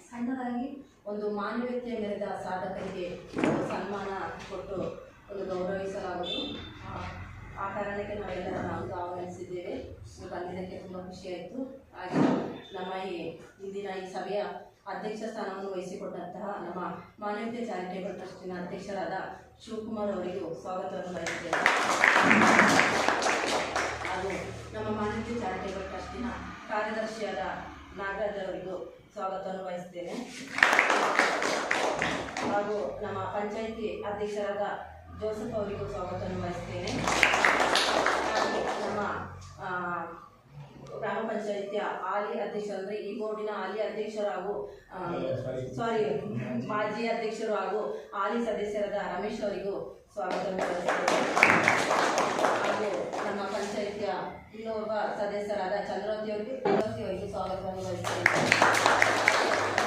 ಸಣ್ಣದಾಗಿ ಒಂದು ಮಾನವೀಯತೆ ಮೆರೆದ ಸಾಧಕರಿಗೆ ಸನ್ಮಾನ ಕೊಟ್ಟು ಒಂದು ಗೌರವಿಸಲಾಗುವುದು. ಆ ಕಾರಣಕ್ಕೆ ನಾವೆಲ್ಲರೂ ನಾವು ಆಹ್ವಾನಿಸಿದ್ದೇವೆ. ಬಂದಿದ್ದಕ್ಕೆ ತುಂಬ ಖುಷಿಯಾಯಿತು. ಹಾಗೆ ನಮ್ಮ ಇಂದಿನ ಈ ಸಭೆಯ ಅಧ್ಯಕ್ಷ ಸ್ಥಾನವನ್ನು ವಹಿಸಿಕೊಟ್ಟಂತಹ ನಮ್ಮ ಮಾನವೀಯತೆ ಚಾರಿಟೇಬಲ್ ಟ್ರಸ್ಟಿನ ಅಧ್ಯಕ್ಷರಾದ ಶಿವಕುಮಾರ್ ಅವರಿಗೂ ಸ್ವಾಗತವನ್ನು ಬಯಸುತ್ತೇವೆ. ಹಾಗೂ ನಮ್ಮ ಮಾನವೀಯತೆ ಚಾರಿಟೇಬಲ್ ಟ್ರಸ್ಟಿನ ಕಾರ್ಯದರ್ಶಿಯಾದ ನಾಗರಾಜ್ ಅವರಿಗೂ ಸ್ವಾಗತವನ್ನು ಬಯಸುತ್ತೇನೆ. ಹಾಗೂ ನಮ್ಮ ಪಂಚಾಯಿತಿ ಅಧ್ಯಕ್ಷರಾದ ಜೋಸೆಫ್ ಅವರಿಗೂ ಸ್ವಾಗತವನ್ನು ಬಯಸುತ್ತೇನೆ. ಹಾಗೂ ನಮ್ಮ ಗ್ರಾಮ ಪಂಚಾಯಿತಿಯ ಹಾಲಿ ಅಧ್ಯಕ್ಷರು ಅಂದರೆ ಈ ಬೋರ್ಡಿನ ಹಾಲಿ ಅಧ್ಯಕ್ಷರು ಹಾಗೂ ಮಾಜಿ ಅಧ್ಯಕ್ಷರು ಹಾಗೂ ಹಾಲಿ ಸದಸ್ಯರಾದ ರಮೇಶ್ ಅವರಿಗೂ ಸ್ವಾಗತವನ್ನು ಬಯಸುತ್ತೇನೆ. ಹಾಗೂ ನಮ್ಮ ಪಂಚಾಯಿತಿಯ ಇನ್ನೊಬ್ಬ ಸದಸ್ಯರಾದ ಚಂದ್ರವತಿ ಅವರಿಗೂ ಸ್ವಾಗತವನ್ನು ಬಯಸುತ್ತೇನೆ.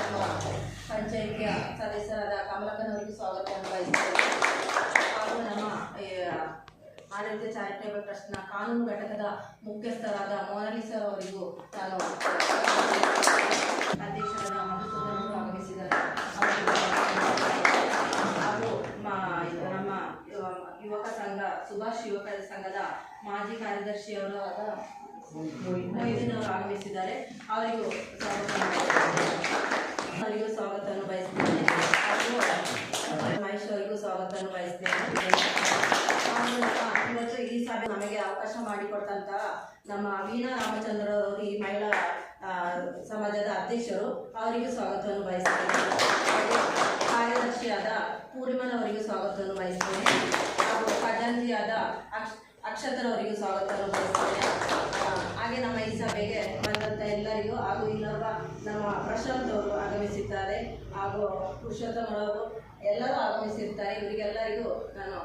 ನಮ್ಮ ಪಂಚಾಯಿತಿಯ ಸದಸ್ಯರಾದ ಕಮಲಕ್ಕನ್ ಅವರಿಗೂ ಸ್ವಾಗತವನ್ನು ಬಯಸುತ್ತೇನೆ. ಹಾಗೂ ನಮ್ಮ ಮಾನವೀಯತೆ ಚಾರಿಟೇಬಲ್ ಟ್ರಸ್ಟ್ನ ಕಾನೂನು ಘಟಕದ ಮುಖ್ಯಸ್ಥರಾದ ಮೋನಾಲಿಸಾ ಅವರಿಗೂ ನಾನು ಅಧ್ಯಕ್ಷರಾದ ಮಧುಸೂದನ್ ಆಗಮಿಸಿದ್ದಾರೆ. ಹಾಗೂ ನಮ್ಮ ಯುವಕ ಸಂಘ ಸುಭಾಷ್ ಯುವಕ ಸಂಘದ ಮಾಜಿ ಕಾರ್ಯದರ್ಶಿಯವರಾದ ಮೊಯ್ದೀನ್ ಅವರು ಆಗಮಿಸಿದ್ದಾರೆ. ಅವರಿಗೂ ಸ್ವಾಗತವನ್ನು ಬಯಸುತ್ತೇನೆ. ಹಾಗೂ ಮಹೇಶ್ ಅವರಿಗೂ ಸ್ವಾಗತವನ್ನು ಬಯಸುತ್ತೇನೆ. ಇವತ್ತು ಈ ಸಭೆ ನಮಗೆ ಅವಕಾಶ ಮಾಡಿಕೊಟ್ಟಂತಹ ನಮ್ಮ ವೀಣಾ ರಾಮಚಂದ್ರ ಅವರು ಈ ಮಹಿಳಾ ಸಮಾಜದ ಅಧ್ಯಕ್ಷರು, ಅವರಿಗೂ ಸ್ವಾಗತವನ್ನು ಬಯಸುತ್ತೇನೆ. ಕಾರ್ಯದರ್ಶಿಯಾದ ಪೂರ್ಣಿಮನ್ ಅವರಿಗೂ ಸ್ವಾಗತವನ್ನು ಬಯಸುತ್ತೇನೆ. ಹಾಗೂ ಖಜಾಂಚಿಯಾದ ಅಕ್ಷತರ ಅವರಿಗೂ ಸ್ವಾಗತವನ್ನು ಬಯಸುತ್ತೇನೆ. ಹಾಗೆ ನಮ್ಮ ಈ ಸಭೆಗೆ ಬಂದಂಥ ಎಲ್ಲರಿಗೂ ಹಾಗೂ ಇನ್ನೊಬ್ಬ ನಮ್ಮ ಪ್ರಶಾಂತ್ ಅವರು ಆಗಮಿಸಿದ್ದಾರೆ. ಹಾಗೂ ಪುರುಷೋತ್ತಮರವರು ಎಲ್ಲರೂ ಆಗಮಿಸಿರ್ತಾರೆ. ಇವರಿಗೆಲ್ಲರಿಗೂ ನಾನು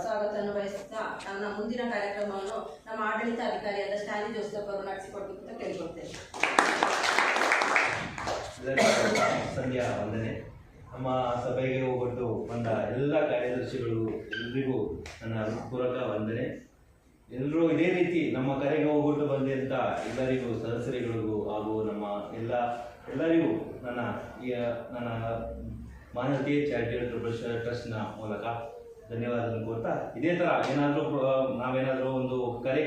ಸ್ವಾಗತವನ್ನು ಬಯಸುತ್ತಾ ನನ್ನ ಮುಂದಿನ ಕಾರ್ಯಕ್ರಮವನ್ನು ನಮ್ಮ ಆಡಳಿತಾಧಿಕಾರಿಯಾದ ಸ್ಟ್ಯಾನ್ಲಿ ಜೋಸೆಫ್ ಅವರು ನಡೆಸಿಕೊಡ್ಬೇಕು ಅಂತ ಕೇಳಿಕೊಳ್ತೇನೆ. ಸಂಧ್ಯಾ ವಂದನೆ. ನಮ್ಮ ಸಭೆಗೆ ಹೋಗ್ಬಿಟ್ಟು ಬಂದ ಎಲ್ಲ ಕಾರ್ಯದರ್ಶಿಗಳು ಎಲ್ರಿಗೂ ನನ್ನ ಹೃತ್ಪೂರ್ವಕ ವಂದನೆ. ಎಲ್ಲರೂ ಇದೇ ರೀತಿ ನಮ್ಮ ಕರೆಗೆ ಹೋಗ್ಬಿಟ್ಟು ಬಂದಂಥ ಎಲ್ಲರಿಗೂ ಸದಸ್ಯರಿಗಳಿಗೂ ಹಾಗೂ ನಮ್ಮ ಎಲ್ಲರಿಗೂ ನನ್ನ ಮಾನವೀಯತೆ ಚಾರಿಟೇಬಲ್ ಟ್ರಸ್ಟ್ನ ಮೂಲಕ ಧನ್ಯವಾದಗಳನ್ನು ಕೋರ್ತಾ, ಇದೇ ಥರ ನಾವೇನಾದರೂ ಒಂದು ಕರೆ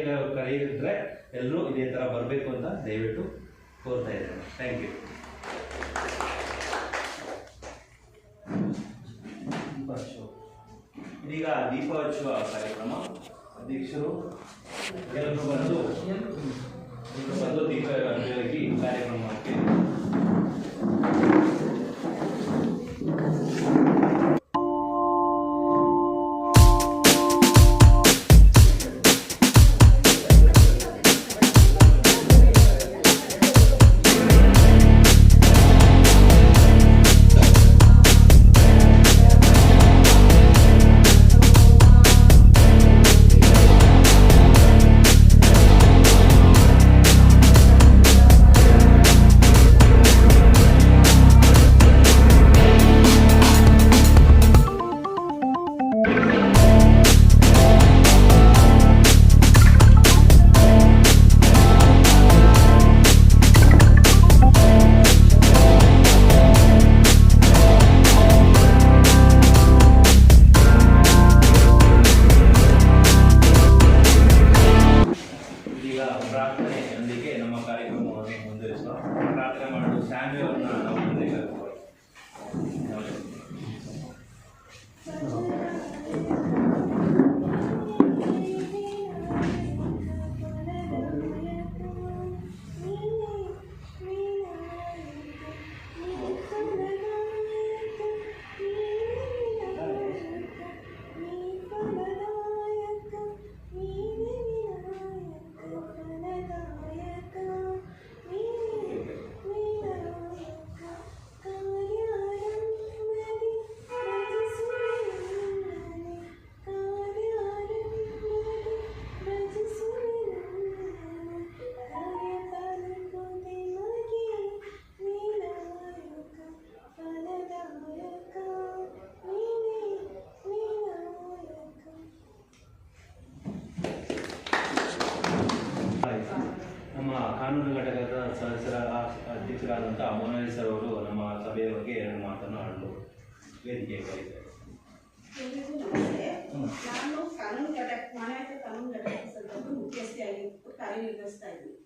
ಇದ್ದರೆ ಎಲ್ಲರೂ ಇದೇ ಥರ ಬರಬೇಕು ಅಂತ ದಯವಿಟ್ಟು ಕೋರ್ತಾ ಇದ್ದೇನೆ. Thank you. ಇದೀಗ ದೀಪ ಹಚ್ಚುವ ಕಾರ್ಯಕ್ರಮ. ಅಧ್ಯಕ್ಷರು ಎಲ್ಲರೂ ಬಂದು ದೀಪ ಬೆಳಗಿ ಕಾರ್ಯಕ್ರಮಕ್ಕೆ ಪ್ರಾರ್ಥನೆಯೊಂದಿಗೆ ನಮ್ಮ ಕಾರ್ಯಕ್ರಮವನ್ನು ಮುಂದುವರಿಸುವ. ಪ್ರಾರ್ಥನೆ ಮಾಡಲು ಸ್ಯಾಮ್ಯವನ್ನು ನಾವು ಮುಂದೆ ಕರೆದುಕೊಳ್ಳೋಣ. ಕಾನೂನು ಘಟಕದ ಸದಸ್ಯರ ಅಧ್ಯಕ್ಷರಾದಂಥ ಮೋನಾಲಿ ಸರ್ ಅವರು ನಮ್ಮ ಸಭೆಯ ಬಗ್ಗೆ 2 ಮಾತನ್ನು ಆಡಲು ವೇದಿಕೆ ಕರೀತಾರೆ. ಎಲ್ರಿಗೂ ನಮಸ್ತೆ. ನಾನು ಕಾನೂನು ಘಟಕ ಮಾನವೀಯತೆ ಕಾನೂನು ಘಟಕ ಸಂಘದ ಮುಖ್ಯಸ್ಥೆಯಾಗಿ ಕಾರ್ಯನಿರ್ವಹಿಸ್ತಾ ಇದ್ದೀನಿ.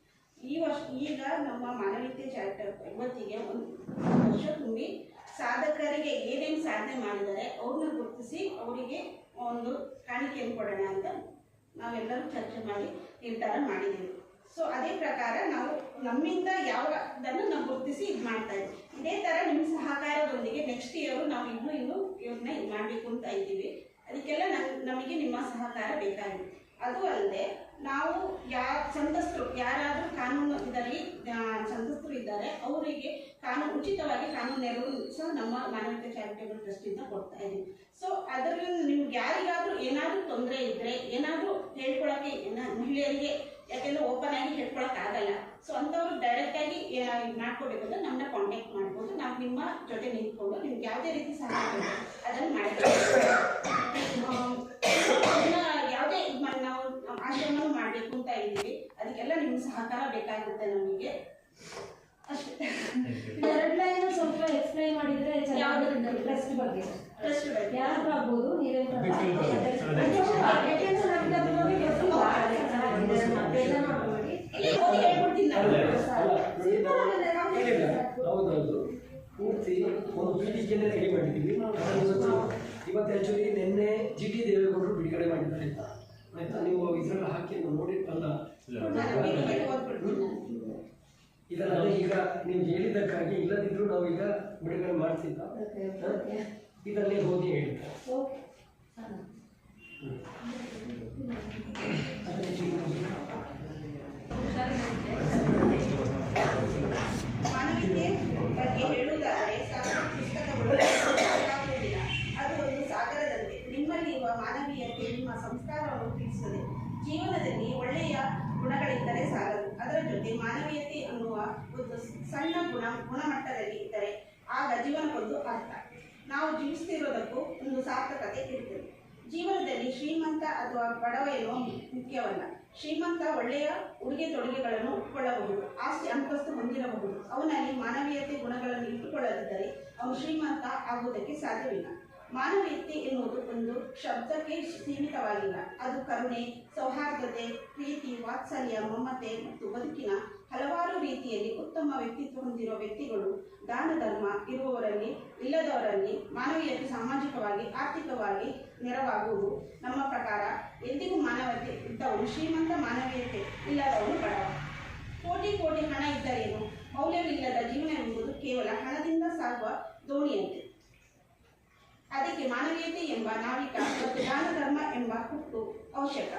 ಈಗ ನಮ್ಮ ಮಾನವೀಯತೆ ಚಾರಿಟಬಲ್ ಇವತ್ತಿಗೆ 1 ವರ್ಷ ತುಂಬಿ ಸಾಧಕರಿಗೆ ಏನೇನು ಸಾಧನೆ ಮಾಡಿದ್ದಾರೆ ಅವ್ರನ್ನ ಗುರುತಿಸಿ ಅವರಿಗೆ ಒಂದು ಕಾಣಿಕೆಯನ್ನು ಕೊಡೋಣ ಅಂತ ನಾವೆಲ್ಲರೂ ಚರ್ಚೆ ಮಾಡಿ ನಿರ್ಧಾರ ಮಾಡಿದ್ದೀವಿ. ಸೊ ಅದೇ ಪ್ರಕಾರ ನಾವು ನಮ್ಮಿಂದ ಯಾವುದನ್ನು ನಾವು ಗುರುತಿಸಿ ಇದು ಮಾಡ್ತಾ ಇದ್ದೀವಿ. ಇದೇ ಥರ ನಿಮ್ಮ ಸಹಕಾರದೊಂದಿಗೆ ನೆಕ್ಸ್ಟ್ ಇಯರು ನಾವು ಇನ್ನೂ ಇವ್ರನ್ನ ಇದು ಮಾಡಬೇಕು ಅಂತ ಇದ್ದೀವಿ. ಅದಕ್ಕೆಲ್ಲ ನಮಗೆ ನಿಮ್ಮ ಸಹಕಾರ ಬೇಕಾಗಿದೆ. ಅದು ಅಲ್ಲದೆ ನಾವು ಸಂತ್ರಸ್ತರು ಯಾರಾದರೂ ಕಾನೂನು ಇದರಲ್ಲಿ ಸಂತ್ರಸ್ತರು ಇದ್ದಾರೆ ಅವರಿಗೆ ಉಚಿತವಾಗಿ ಕಾನೂನು ನೆರವು ಸಹ ನಮ್ಮ ಮಾನವೀಯತೆ ಚಾರಿಟಬಲ್ ಟ್ರಸ್ಟಿಂದ ಕೊಡ್ತಾ ಇದ್ದೀವಿ. ಸೊ ಅದರಿಂದ ನಿಮ್ಗೆ ಯಾರಿಗಾದರೂ ಏನಾದರೂ ತೊಂದರೆ ಇದ್ದರೆ ಏನಾದರೂ ಹೇಳ್ಕೊಳಕ್ಕೆ ಮಹಿಳೆಯರಿಗೆ ಯಾಕೆಂದರೆ ಓಪನ್ ಆಗಿ ಹೇಳ್ಕೊಳಕ್ಕಾಗಲ್ಲ. ಸೊ ಅಂಥವ್ರು ಡೈರೆಕ್ಟಾಗಿ ಮಾಡ್ಕೋಬೇಕು ಅಂದ್ರೆ ನಮ್ಮನ್ನ ಕಾಂಟ್ಯಾಕ್ಟ್ ಮಾಡ್ಬೋದು. ನಾವು ನಿಮ್ಮ ಜೊತೆ ನಿಂತ್ಕೊಂಡು ನಿಮ್ಗೆ ಯಾವುದೇ ರೀತಿ ಸಹಾಯ ಬೇಕು ಅದನ್ನು ಮಾಡ್ತೀವಿ. ಯಾವುದೇ ನಾವು ಆಶ್ರಮ ಮಾಡಬೇಕು ಅಂತ ಇದ್ದೀವಿ. ಅದಕ್ಕೆಲ್ಲ ನಿಮ್ಮ ಸಹಕಾರ ಬೇಕಾಗುತ್ತೆ ನಮಗೆ. ಅಷ್ಟೇ. 2 ಲೈನ್ ಸ್ವಲ್ಪ ಎಕ್ಸ್ಪ್ಲೈನ್ ಮಾಡಿದ್ರೆ ಟ್ರಸ್ಟ್ ಬಗ್ಗೆ ಯಾರು ಆಗ್ಬೋದು ನೀವೇ ಹೌದೌದು ಪೂರ್ತಿ ಒಂದು ಪೀಠಿಕೆಯನ್ನೇ ರೆಡಿ ಮಾಡಿದ್ದೀವಿ. ಇವತ್ತು ಆ್ಯಕ್ಚುಲಿ ನಿನ್ನೆ GT ದೇವೇಗೌಡರು ಬಿಡುಗಡೆ ಮಾಡಿದ್ದಾರೆ ಆಯ್ತಾ. ನೀವು ಇದರಲ್ಲಿ ಹಾಕಿ ನೋಡಿದ್ದಲ್ಲ ಇದಲ್ಲ. ಈಗ ನೀವು ಹೇಳಿದ್ದಕ್ಕಾಗಿ ಇಲ್ಲದಿದ್ರೂ ನಾವೀಗ ಬಿಡುಗಡೆ ಮಾಡ್ತಿದ್ದ ಇದನ್ನೇ ಓದಿ ಹೇಳ್ತಾರೆ. ಮಾನವೀಯತೆ ಬಗ್ಗೆ ಹೇಳುವುದಾದರೆ ಪುಸ್ತಕಗಳು ಅದು ಒಂದು ಸಾಗರದಂತೆ. ನಿಮ್ಮಲ್ಲಿರುವ ಮಾನವೀಯತೆ ನಿಮ್ಮ ಸಂಸ್ಕಾರವನ್ನು ತಿಳಿಸುತ್ತದೆ. ಜೀವನದಲ್ಲಿ ಒಳ್ಳೆಯ ಗುಣಗಳಿದ್ದರೆ ಸಾಲದು, ಅದರ ಜೊತೆ ಮಾನವೀಯತೆ ಅನ್ನುವ ಒಂದು ಸಣ್ಣ ಗುಣಮಟ್ಟದಲ್ಲಿ ಇದ್ದರೆ ಆಗ ಜೀವನಕ್ಕೊಂದು ಅರ್ಥ. ನಾವು ಜೀವಿಸ್ತಿರೋದಕ್ಕೂ ಒಂದು ಸಾರ್ಥಕತೆ ಇರುತ್ತದೆ. ಜೀವನದಲ್ಲಿ ಶ್ರೀಮಂತ ಅಥವಾ ಬಡವ ಎನ್ನುವ ಮುಖ್ಯವಲ್ಲ. ಶ್ರೀಮಂತ ಒಳ್ಳೆಯ ಉಡುಗೆ ತೊಡುಗೆಗಳನ್ನು ಉಟ್ಕೊಳ್ಳಬಹುದು, ಆಸ್ತಿ ಅಂತಸ್ತು ಹೊಂದಿರಬಹುದು. ಅವನಲ್ಲಿ ಮಾನವೀಯತೆ ಗುಣಗಳನ್ನು ಇಟ್ಟುಕೊಳ್ಳದಿದ್ದರೆ ಅವನು ಶ್ರೀಮಂತ ಆಗುವುದಕ್ಕೆ ಸಾಧ್ಯವಿಲ್ಲ. ಮಾನವೀಯತೆ ಎನ್ನುವುದು ಒಂದು ಶಬ್ದಕ್ಕೆ ಸೀಮಿತವಾಗಿಲ್ಲ. ಅದು ಕರುಣೆ, ಸೌಹಾರ್ದತೆ, ಪ್ರೀತಿ, ವಾತ್ಸಲ್ಯ, ಮಮತೆ ಮತ್ತು ಬದುಕಿನ ಹಲವಾರು ರೀತಿಯಲ್ಲಿ ಉತ್ತಮ ವ್ಯಕ್ತಿತ್ವ ಹೊಂದಿರುವ ವ್ಯಕ್ತಿಗಳು, ದಾನ ಧರ್ಮ ಇರುವವರಲ್ಲಿ ಇಲ್ಲದವರಲ್ಲಿ ಮಾನವೀಯತೆ ಸಾಮಾಜಿಕವಾಗಿ ಆರ್ಥಿಕವಾಗಿ ನೆರವಾಗುವುದು. ನಮ್ಮ ಪ್ರಕಾರ ಎಂದಿಗೂ ಮಾನವೀಯತೆ ಇದ್ದವನು ಶ್ರೀಮಂತ, ಮಾನವೀಯತೆ ಇಲ್ಲದವನು ಬಡವ. ಕೋಟಿ ಹಣ ಇದ್ದರೇನು, ಮೌಲ್ಯವಿಲ್ಲದ ಜೀವನ ಎಂಬುದು ಕೇವಲ ಹಣದಿಂದ ಸಾಗುವ ದೋಣಿಯಂತೆ. ಅದಕ್ಕೆ ಮಾನವೀಯತೆ ಎಂಬ ನಾವಿಕ ಮತ್ತು ದಾನ ಧರ್ಮ ಎಂಬ ಹುಟ್ಟು ಅವಶ್ಯಕ.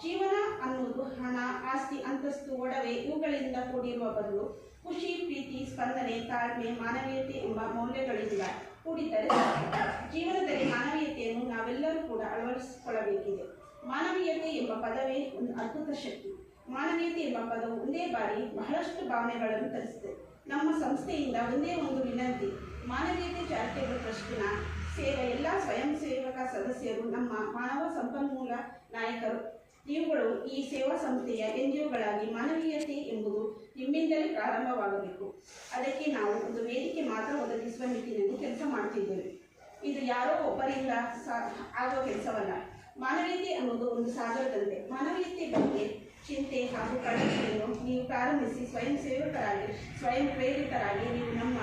ಜೀವನ ಅನ್ನುವುದು ಹಣ, ಆಸ್ತಿ, ಅಂತಸ್ತು, ಒಡವೆ ಇವುಗಳಿಂದ ಕೂಡಿರುವ ಬದಲು ಖುಷಿ, ಪ್ರೀತಿ, ಸ್ಪಂದನೆ, ತಾಳ್ಮೆ, ಮಾನವೀಯತೆ ಎಂಬ ಮೌಲ್ಯಗಳಿಂದ ಕೂಡಿದ್ದರೆ ಜೀವನದಲ್ಲಿ ಮಾನವೀಯತೆಯನ್ನು ನಾವೆಲ್ಲರೂ ಕೂಡ ಅಳವಡಿಸಿಕೊಳ್ಳಬೇಕಿದೆ. ಮಾನವೀಯತೆ ಎಂಬ ಪದವೇ ಒಂದು ಅದ್ಭುತ ಶಕ್ತಿ. ಮಾನವೀಯತೆ ಎಂಬ ಪದವು ಒಂದೇ ಬಾರಿ ಬಹಳಷ್ಟು ಭಾವನೆಗಳನ್ನು ತರಿಸಿದೆ. ನಮ್ಮ ಸಂಸ್ಥೆಯಿಂದ ಒಂದೇ ಒಂದು ವಿನಂತಿ: ಮಾನವೀಯತೆ ಚಾರಿಟಬಲ್ ಟ್ರಸ್ಟಿನ ಸೇವೆ ಎಲ್ಲ ಸ್ವಯಂ ಸೇವಕ ಸದಸ್ಯರು, ನಮ್ಮ ಮಾನವ ಸಂಪನ್ಮೂಲ ನಾಯಕರು, ಇವುಗಳು ಈ ಸೇವಾ ಸಂಸ್ಥೆಯ NGOಗಳಾಗಿ ಮಾನವೀಯತೆ ಎಂಬುದು ನಿಮ್ಮಿಂದಲೇ ಪ್ರಾರಂಭವಾಗಬೇಕು. ಅದಕ್ಕೆ ನಾವು ಒಂದು ವೇದಿಕೆ ಮಾತ್ರ ಒದಗಿಸುವ ನಿಟ್ಟಿನಲ್ಲಿ ಕೆಲಸ ಮಾಡ್ತಿದ್ದೇವೆ. ಇದು ಯಾರೋ ಒಬ್ಬರಿಂದ ಆಗುವ ಕೆಲಸವಲ್ಲ. ಮಾನವೀಯತೆ ಅನ್ನೋದು ಒಂದು ಸಾಗರದಂತೆ. ಮಾನವೀಯತೆ ಬಗ್ಗೆ ಚಿಂತೆ ಹಾಗೂ ಕಾಳಜಿಯನ್ನು ನೀವು ಪ್ರಾರಂಭಿಸಿ ಸ್ವಯಂ ಸೇವಕರಾಗಿ, ಸ್ವಯಂ ಪ್ರೇರಿತರಾಗಿ ನೀವು ನಮ್ಮ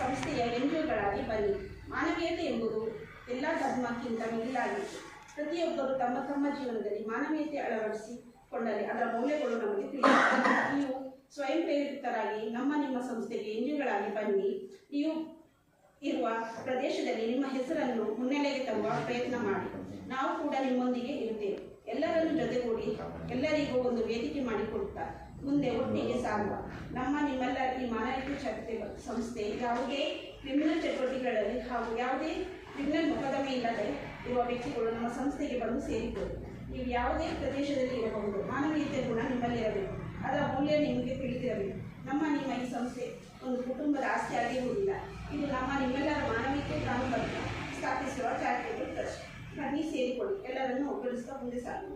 ಸಂಸ್ಥೆಯ NGOಗಳಾಗಿ ಬನ್ನಿ. ಮಾನವೀಯತೆ ಎಂಬುದು ಎಲ್ಲ ಧರ್ಮಕ್ಕಿಂತ ಮಿಗಿಲಾಗಿತ್ತು. ಪ್ರತಿಯೊಬ್ಬರು ತಮ್ಮ ತಮ್ಮ ಜೀವನದಲ್ಲಿ ಮಾನವೀಯತೆ ಅಳವಡಿಸಿಕೊಂಡರೆ ಅದರ ಮೌಲ್ಯಗಳು ನಮಗೆ ತಿಳಿಯುತ್ತವೆ. ನೀವು ಸ್ವಯಂ ಪ್ರೇರಿತರಾಗಿ ನಿಮ್ಮ ಸಂಸ್ಥೆಗೆ NGOಗಳಾಗಿ ಬನ್ನಿ. ನೀವು ಇರುವ ಪ್ರದೇಶದಲ್ಲಿ ನಿಮ್ಮ ಹೆಸರನ್ನು ಮುನ್ನೆಲೆಗೆ ತರುವ ಪ್ರಯತ್ನ ಮಾಡಿ. ನಾವು ಕೂಡ ನಿಮ್ಮೊಂದಿಗೆ ಇರುತ್ತೇವೆ. ಎಲ್ಲರನ್ನು ಜೊತೆಗೂಡಿ ಎಲ್ಲರಿಗೂ ಒಂದು ವೇದಿಕೆ ಮಾಡಿಕೊಡುತ್ತಾ ಮುಂದೆ ಒಟ್ಟಿಗೆ ಸಾಗುವ. ನಿಮ್ಮೆಲ್ಲರ ಈ ಮಾನವೀಯತೆ ಚಾರಿಟಬಲ್ ಸಂಸ್ಥೆ ಯಾವುದೇ ಕ್ರಿಮಿನಲ್ ಚಟುವಟಿಕೆಗಳಲ್ಲಿ ಹಾಗೂ ಯಾವುದೇ ಕ್ರಿಮಿನಲ್ ಮೊಕದ್ದಮೆ ಇಲ್ಲದೆ ಇರುವ ವ್ಯಕ್ತಿಗಳು ನಮ್ಮ ಸಂಸ್ಥೆಗೆ ಬಂದು ಸೇರಿಕೊಳ್ಳಿ. ನೀವು ಯಾವುದೇ ಪ್ರದೇಶದಲ್ಲಿ ಇರಬಹುದು. ಮಾನವೀಯತೆ ಗುಣ ನಿಮ್ಮಲ್ಲಿರಬೇಕು, ಅದರ ಮೌಲ್ಯ ನಿಮಗೆ ತಿಳಿದಿರಬೇಕು. ನಿಮ್ಮ ಈ ಸಂಸ್ಥೆ ಒಂದು ಕುಟುಂಬದ ಆಸ್ತಿ ಆಗಿರುವುದಿಲ್ಲ. ಇದು ನಿಮ್ಮೆಲ್ಲರ ಮಾನವೀಯತೆ ಕಾನೂನು ಸ್ಥಾಪಿಸಿರುವ ಚಾರಿಟಬಲ್ ಟ್ರಸ್ಟ್. ಬನ್ನಿ, ಸೇರಿಕೊಳ್ಳಿ. ಎಲ್ಲರನ್ನು ಒಗ್ಗೂಡಿಸ್ತಾ ಮುಂದೆ ಸಾಗೋಣ.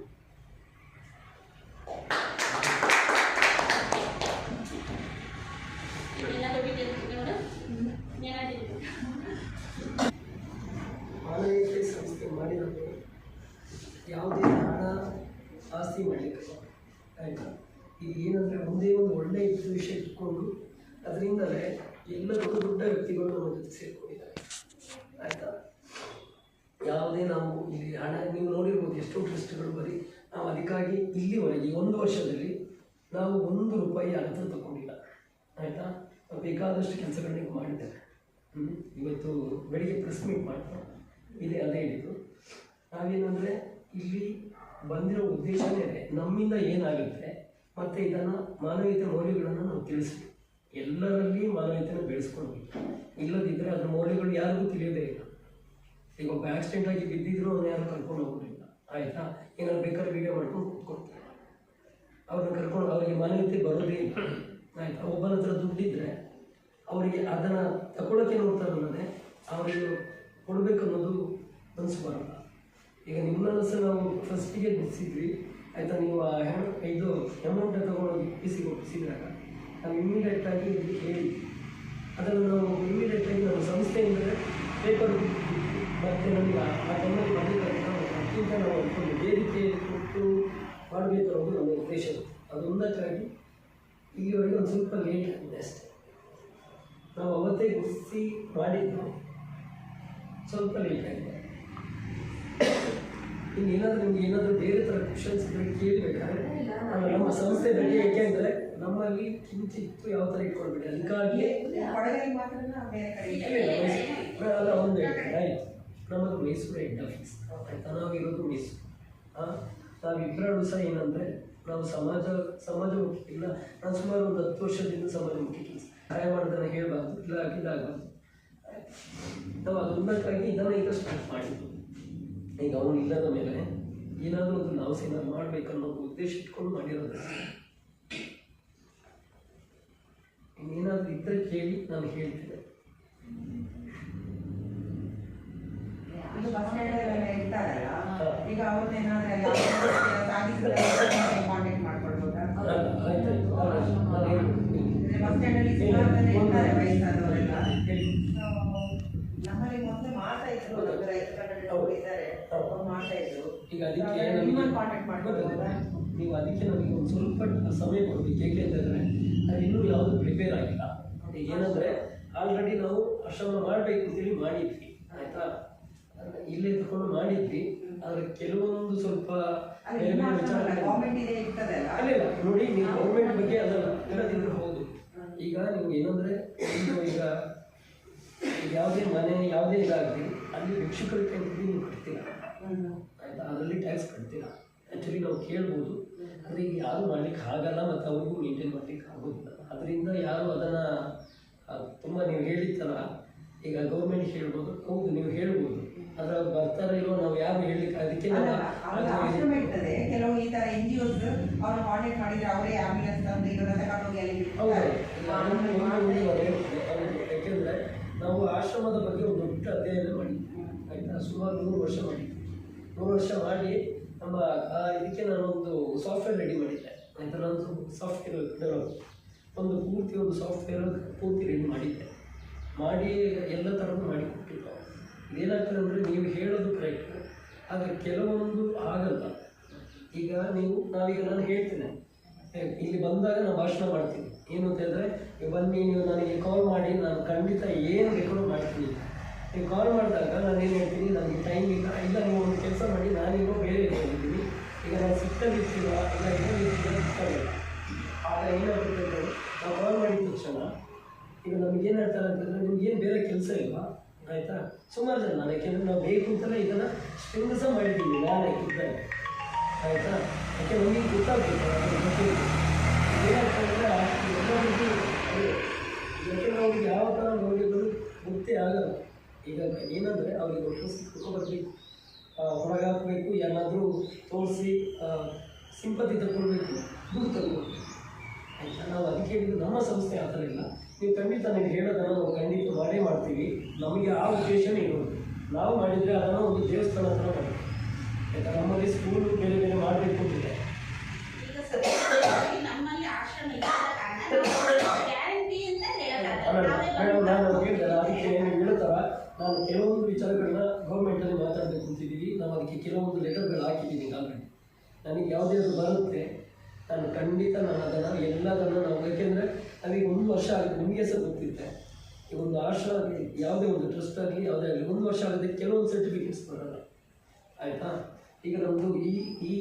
ಇದನ್ನ ಇಟ್ಕೊಂಡು ಅದರಿಂದಲೇ ಎಲ್ಲ ದೊಡ್ಡ ದೊಡ್ಡ ವ್ಯಕ್ತಿಗಳು ನಮ್ಮ ಜೊತೆ ಸೇರ್ಕೊಂಡಿದ್ದಾರೆ. ಆಯಿತಾ? ಯಾವುದೇ ನಾವು ಇಲ್ಲಿ ಹಣ ನೀವು ನೋಡಿರ್ಬೋದು ಎಷ್ಟೋ ಟ್ರಸ್ಟ್ಗಳು ಬರೀ ನಾವು ಅದಕ್ಕಾಗಿ ಇಲ್ಲಿವರೆಗೆ 1 ವರ್ಷದಲ್ಲಿ ನಾವು 1 ರೂಪಾಯಿ ಹತ್ರ ತಗೊಂಡಿಲ್ಲ. ಆಯಿತಾ? ಬೇಕಾದಷ್ಟು ಕೆಲಸಗಳನ್ನ ಮಾಡಿದ್ದೇವೆ. ಇವತ್ತು ಬೆಳಿಗ್ಗೆ ಪ್ರೆಸ್ ಮೀಟ್ ಮಾಡ್ತಾರೆ ಇದೆ ಅದೇ ಹೇಳಿದ್ದು. ನಾವೇನಂದರೆ ಇಲ್ಲಿ ಬಂದಿರೋ ಉದ್ದೇಶನೇ ನಮ್ಮಿಂದ ಏನಾಗುತ್ತೆ ಮತ್ತು ಇದನ್ನು ಮಾನವೀಯತೆ ಮೌಲ್ಯಗಳನ್ನು ನಾವು ತಿಳಿಸ್ತೀವಿ. ಎಲ್ಲರಲ್ಲಿ ಮಾನವೀಯತೆಯನ್ನು ಬೆಳೆಸ್ಕೊಳ್ಬೇಕು. ಇಲ್ಲದಿದ್ದರೆ ಅದರ ಮೌಲ್ಯಗಳು ಯಾರಿಗೂ ತಿಳಿಯೋದೇ ಇಲ್ಲ. ಈಗ ಒಬ್ಬ ಆಕ್ಸಿಡೆಂಟ್ ಆಗಿ ಬಿದ್ದಿದ್ರು ಅವನ್ನ ಯಾರು ಕರ್ಕೊಂಡು ಹೋಗೋದಿಲ್ಲ. ಆಯಿತಾ? ಏನಾದ್ರು ಬೇಕಾದ್ರೆ ವೀಡಿಯೋ ಮಾಡ್ಕೊಂಡು ಕೂತ್ಕೊಡ್ತಾರೆ. ಅವ್ರನ್ನ ಕರ್ಕೊಂಡು ಅವರಿಗೆ ಮಾನವೀಯತೆ ಬರೋದೇ ಇಲ್ಲ. ಆಯಿತಾ? ಒಬ್ಬನ ಹತ್ರ ದುಡ್ಡಿದ್ರೆ ಅವರಿಗೆ ಅದನ್ನು ತಗೊಳ್ಳೋಕ್ಕೆ ನೋಡ್ತಾರಲ್ಲದೆ ಅವರಿಗೆ ಕೊಡಬೇಕನ್ನೋದು ಮನಸ್ಸು ಬರಲ್ಲ. ಈಗ ನಿಮ್ಮನ್ನ ಸಹ ನಾವು ಫಸ್ಟಿಗೆ ಬಿಡಿಸಿದ್ವಿ. ಆಯಿತಾ? ನೀವು ಇದು ಅಮೌಂಟ್ ತಗೊಂಡೋಗಿ ಪಿಸಿಗೆ ಒಪ್ಪಿಸಿದಾಗ ನಾವು ಇಮ್ಮಿಡಿಯೇಟಾಗಿ ಹೇಳಿ ಅದನ್ನು ನಾವು ಇಮ್ಮಿಡಿಯೇಟಾಗಿ ನಮ್ಮ ಸಂಸ್ಥೆಯಿಂದ ಪೇಪರ್ ಮತ್ತು ನಮಗೆ ಆ ಟೈಮಲ್ಲಿ ಮಾಡಲಿಕ್ಕಾಗ ಅದಕ್ಕಿಂತ ನಾವು ಒಂದು ವೇದಿಕೆ ಕೊಟ್ಟು ಮಾಡಬೇಕು ಅನ್ನೋದು ನಮ್ಮ ಉದ್ದೇಶ. ಅದೊಂದಕ್ಕಾಗಿ ಇಲ್ಲಿವರೆಗೆ ಒಂದು ಸ್ವಲ್ಪ ಲೇಟ್ ಆಗಿದೆ ಅಷ್ಟೇ. ನಾವು ಅವತ್ತೇ ಗುರುತಿಸಿ ಮಾಡಿದ್ದು ಸ್ವಲ್ಪ ಲೇಟ್ ಆಗಿದೆ. ಇನ್ನೇನಾದರೂ ನಿಮ್ಗೆ ಏನಾದರೂ ಬೇರೆ ಥರ ಕ್ವಶನ್ಸ್ ಕೇಳಬೇಕಾದ್ರೆ ನಮ್ಮ ಸಂಸ್ಥೆ ಬಗ್ಗೆ, ಏಕೆಂದರೆ ನಮ್ಮಲ್ಲಿ ಕಿಂಚಿತ್ತು ಯಾವ ಥರ ಇಟ್ಕೊಳ್ಬೇಡಿ. ಅದಕ್ಕಾಗಿ ಅಲ್ಲ ಒಂದು ಆಯಿತು, ನಮ್ಮದು ಮೈಸೂರು ಹೆಡ್ ಆಫೀಸ್. ಆಯಿತಾ? ನಾವಿರೋದು ಮೈಸೂರು. ನಾವಿಬ್ಬರು ಸಹ ಏನಂದರೆ ನಾವು ಸಮಾಜಮುಖಿ ಇಲ್ಲ. ನಾನು ಸುಮಾರು ಒಂದು 10 ವರ್ಷದಿಂದ ಸಮಾಜಮುಖಿ ಕೆಲಸ ಸಹಾಯ ಮಾಡೋದನ್ನು ಹೇಳಬಾರ್ದು, ಇಲ್ಲ ಇದಾಗಬಾರ್ದು. ನಾವು ಅದೊಂದಕ್ಕಾಗಿ ಇದನ್ನು ಈಗ ಸ್ಟಾರ್ಟ್ ಮಾಡಿದ್ದು. ಈಗ ಅವನು ಇಲ್ಲದ ಮೇಲೆ ಏನಾದರೂ ಒಂದು ನಾವು ಏನಾದ್ರು ಮಾಡಬೇಕನ್ನೋ ಉದ್ದೇಶ ಇಟ್ಕೊಂಡು ಮಾಡಿರೋದು. ಇನ್ನೇನಾದರೂ ಇದ್ದರೆ ಕೇಳಿ ನಾನು ಹೇಳ್ತೇನೆ. ಈಗ ಅವ್ರನ್ನೇನಾದ್ರೂ ಕಾಂಟ್ಯಾಕ್ಟ್ ಮಾಡ್ಕೊಳ್ಬೋದಾ? ಬಸ್ ಸ್ಟ್ಯಾಂಡಲ್ಲಿ ಇರ್ತಾರೆ ವಯಸ್ಸಾದವರೆಲ್ಲ. ನಮ್ಮಲ್ಲಿ ಮೊದಲು ಮಾಡ್ತಾ ಇದ್ರು, ಇದ್ದಾರೆ ಅವ್ರು ಮಾಡ್ತಾ ಇದ್ರು. ಈಗ ಅದಕ್ಕೆ ಕಾಂಟ್ಯಾಕ್ಟ್ ಮಾಡ್ಕೊಳ್ಬೋದಾ? ನೀವು ಅದಕ್ಕೆ ನಮಗೆ ಒಂದು ಸ್ವಲ್ಪ ಸಮಯ ಕೊಡಬೇಕು. ಏಕೆಂತಂದರೆ ಅದು ಇನ್ನೂ ಯಾವುದು ಪ್ರಿಪೇರ್ ಆಗಿಲ್ಲ. ಈಗ ಏನಂದರೆ ಆಲ್ರೆಡಿ ನಾವು ಆಶ್ರಮ ಮಾಡಬೇಕು ಅಂತೇಳಿ ಮಾಡಿದ್ವಿ. ಆಯಿತಾ? ಇಲ್ಲೇ ತಗೊಂಡು ಮಾಡಿದ್ವಿ. ಆದರೆ ಕೆಲವೊಂದು ಸ್ವಲ್ಪ ಗೌರ್ಮೆಂಟ್ ಇದೆ ಇರ್ತದಲ್ಲ. ಅಲ್ಲಿಲ್ಲ ನೋಡಿ, ನೀವು ಗೌರ್ಮೆಂಟ್ ಬಗ್ಗೆ ಅದಲ್ಲ ಇಲ್ಲದಿದ್ರು ಹೌದು. ಈಗ ನಿಮ್ಗೆ ಏನಂದರೆ ಈಗ ಯಾವುದೇ ಮನೆ ಯಾವುದೇ ಇದಾಗಲಿ ಅಲ್ಲಿ ಭಿಕ್ಷುಕರಿಗೆ ನೀವು ಕಟ್ತೀರ. ಆಯಿತಾ? ಅದರಲ್ಲಿ ಟ್ಯಾಕ್ಸ್ ಕಟ್ತೀರ. ಆ್ಯಕ್ಚುಲಿ ನಾವು ಕೇಳ್ಬೋದು, ಆದರೆ ಈಗ ಯಾರು ಮಾಡ್ಲಿಕ್ಕೆ ಆಗಲ್ಲ ಮತ್ತು ಅವ್ರಿಗೂ ಮೇಂಟೈನ್ ಮಾಡ್ಲಿಕ್ಕೆ ಆಗೋದಿಲ್ಲ. ಅದರಿಂದ ಯಾರು ಅದನ್ನು ತುಂಬ ನೀವು ಹೇಳಿತ್ತಲ್ಲ, ಈಗ ಗೌರ್ಮೆಂಟ್ ಹೇಳ್ಬೋದು, ಹೌದು ನೀವು ಹೇಳ್ಬೋದು, ಅದರ ಬರ್ತಾರೆ ಇಲ್ಲೋ ನಾವು ಯಾರು ಹೇಳಲಿಕ್ಕೆ. ಅದಕ್ಕೆ ಆಶ್ರಮ ಇರ್ತದೆ ಕೆಲವು ಈ ತರ NGOs ಅವ್ರು ಕಾಂಟ್ಯಾಕ್ಟ್ ಮಾಡಿದ್ರೆ ಅವರೇ ಆಂಬ್ಯುಲೆನ್ಸ್ ತಂದು ಇದನ್ನ ತಗೊಂಡೋಗಿ ಅಲ್ಲಿ ಯಾಕೆಂದರೆ ನಾವು ಆಶ್ರಮದ ಬಗ್ಗೆ ಒಂದು ದೊಡ್ಡ ಅಧ್ಯಯನ ಮಾಡಿದ್ವಿ. ಆಯಿತಾ? ಸುಮಾರು 3 ವರ್ಷ ಮಾಡಿದ್ವಿ. 3 ವರ್ಷ ಮಾಡಿ ನಮ್ಮ ಇದಕ್ಕೆ ನಾನೊಂದು ಸಾಫ್ಟ್ವೇರ್ ರೆಡಿ ಮಾಡಿದ್ದೆ. ಆಯಿತಾ? ನಾನು ಸಾಫ್ಟ್ವೇರ್ ಡೆವಲಪ್ ಒಂದು ಸಾಫ್ಟ್ವೇರ್ ಪೂರ್ತಿ ರೆಡಿ ಮಾಡಿದ್ದೆ. ಮಾಡಿ ಎಲ್ಲ ಥರದ್ದು ಮಾಡಿ ಕೊಟ್ಟಿದ್ದು. ಇದೇನಾಗ್ತದೆ ಅಂದರೆ ನೀವು ಹೇಳೋದು ಕರೆಕ್ಟ್, ಆದರೆ ಕೆಲವೊಂದು ಆಗಲ್ಲ. ಈಗ ನಾವೀಗ ನಾನು ಹೇಳ್ತೇನೆ, ಇಲ್ಲಿ ಬಂದಾಗ ನಾನು ಭಾಷಣ ಮಾಡ್ತೀನಿ. ಏನು ಅಂತ ಹೇಳಿದ್ರೆ, ಬನ್ನಿ ನೀವು ನನಗೆ ಕಾಲ್ ಮಾಡಿ, ನಾನು ಖಂಡಿತ ಏನು ಬೇಕಾದ್ರೂ ಮಾಡ್ತೀನಿ. ನೀವು ಕಾಲ್ ಮಾಡಿದಾಗ ನಾನು ಏನು ಹೇಳ್ತೀನಿ, ನನಗೆ ಟೈಮ್ ಇಲ್ಲ, ನೀವು ಒಂದು ಕೆಲಸ ಮಾಡಿ, ನಾನೇನೋ ಬೇರೆ ಇದ್ದೀನಿ, ಈಗ ನಾನು ಸಿಟ್ಟಲ್ಲಿರ್ತೀರ ಇಲ್ಲ ಇದರಲ್ಲಿ ಸಿಕ್ಕಾಗಿಲ್ಲ. ಆಗ ಏನಾಗುತ್ತೆ ಅಂದರೆ ನಾವು ಕಾಲ್ ಮಾಡಿದ ತಕ್ಷಣ ಈಗ ನಮಗೇನು ಹೇಳ್ತಾರೆ ಅಂತಂದರೆ, ನಿಮ್ಗೇನು ಬೇರೆ ಕೆಲಸ ಇಲ್ವಾ? ಆಯಿತಾ? ಸುಮಾರು ಜನ ನಾನು, ಯಾಕೆಂದರೆ ನಾವು ಬೇಕು ಅಂತಲೇ ಇದನ್ನು ಸ್ಟ್ರಿಂಗ್ ಸಹ ಮಾಡಿದ್ದೀವಿ ನಾನು ಇದ್ದರೆ. ಆಯಿತಾ? ಯಾಕೆ ನಮಗೆ ಗೊತ್ತಾಗಬೇಕು ಏನಾಗ್ತದೆ ಎಲ್ಲ ರೀತಿ. ಯಾಕೆಂದರೆ ಅವ್ರಿಗೆ ಯಾವ ಥರ ಮೌಲ್ಯಗಳು ಗೊತ್ತೇ ಆಗಲ್ಲ. ಈಗ ಏನಂದರೆ ಅವ್ರಿಗೆ ಒಟ್ಟು ಬರಬೇಕು, ಹೊರಗೆ ಹಾಕಬೇಕು, ಏನಾದರೂ ತೋರಿಸಿ ಸಿಂಪತಿ ತಗೊಳ್ಬೇಕು, ದೂರ ತಗೋಬೇಕು. ಆಯಿತಾ? ನಾವು ಅದಕ್ಕೆ ಹೇಳಿದ್ದು ನಮ್ಮ ಸಂಸ್ಥೆ ಆ ಥರ ಇಲ್ಲ. ನೀವು ಖಂಡಿತ ನೀವು ಹೇಳೋದನ್ನು ನಾವು ಖಂಡಿತ ಮಾಡೇ ಮಾಡ್ತೀವಿ. ನಮಗೆ ಆ ಉದ್ದೇಶನೇ ಇರೋದು. ನಾವು ಮಾಡಿದರೆ ಅದನ್ನು ಒಂದು ದೇವಸ್ಥಾನ ಥರ ಮಾಡಬೇಕು. ಆಯಿತಾ? ನಮ್ಮಲ್ಲಿ ಸ್ಕೂಲು ಬೇರೆ ಬೇರೆ ಮಾಡಬೇಕು ಅಂತಿದೆ. ಮೇಡಮ್ ನಾನು ಹೇಳಿದೆ ಅದಕ್ಕೆ ನೀವು ಹೇಳ್ತಾರ, ನಾನು ಕೆಲವೊಂದು ವಿಚಾರಗಳನ್ನ ಗೌರ್ಮೆಂಟಲ್ಲಿ ಮಾತಾಡಬೇಕು ಅಂತಿದ್ದೀವಿ. ನಾವು ಅದಕ್ಕೆ ಕೆಲವೊಂದು ಲೆಟರ್ಗಳು ಹಾಕಿದ್ದೀನಿ ಆಲ್ರೆಡಿ. ನನಗೆ ಯಾವುದೇ ಬರುತ್ತೆ ನಾನು ಖಂಡಿತ ಅದನ್ನು ಎಲ್ಲದನ್ನು ನಾವು, ಏಕೆಂದರೆ ನಾವೀಗ 1 ವರ್ಷ ಆಗುತ್ತೆ, ನಿಮಗೆ ಸಹ ಗೊತ್ತಿರುತ್ತೆ. ಈಗ ಒಂದು ಆಶ್ರಮ ಆಗಲಿ, ಯಾವುದೇ ಒಂದು ಟ್ರಸ್ಟ್ ಆಗಲಿ, ಯಾವುದೇ ಆಗಲಿ 1 ವರ್ಷ ಆಗುತ್ತೆ, ಕೆಲವೊಂದು ಸರ್ಟಿಫಿಕೇಟ್ಸ್ ಬರೋಲ್ಲ. ಆಯಿತಾ? ಈಗ ನಮ್ಮದು ಈ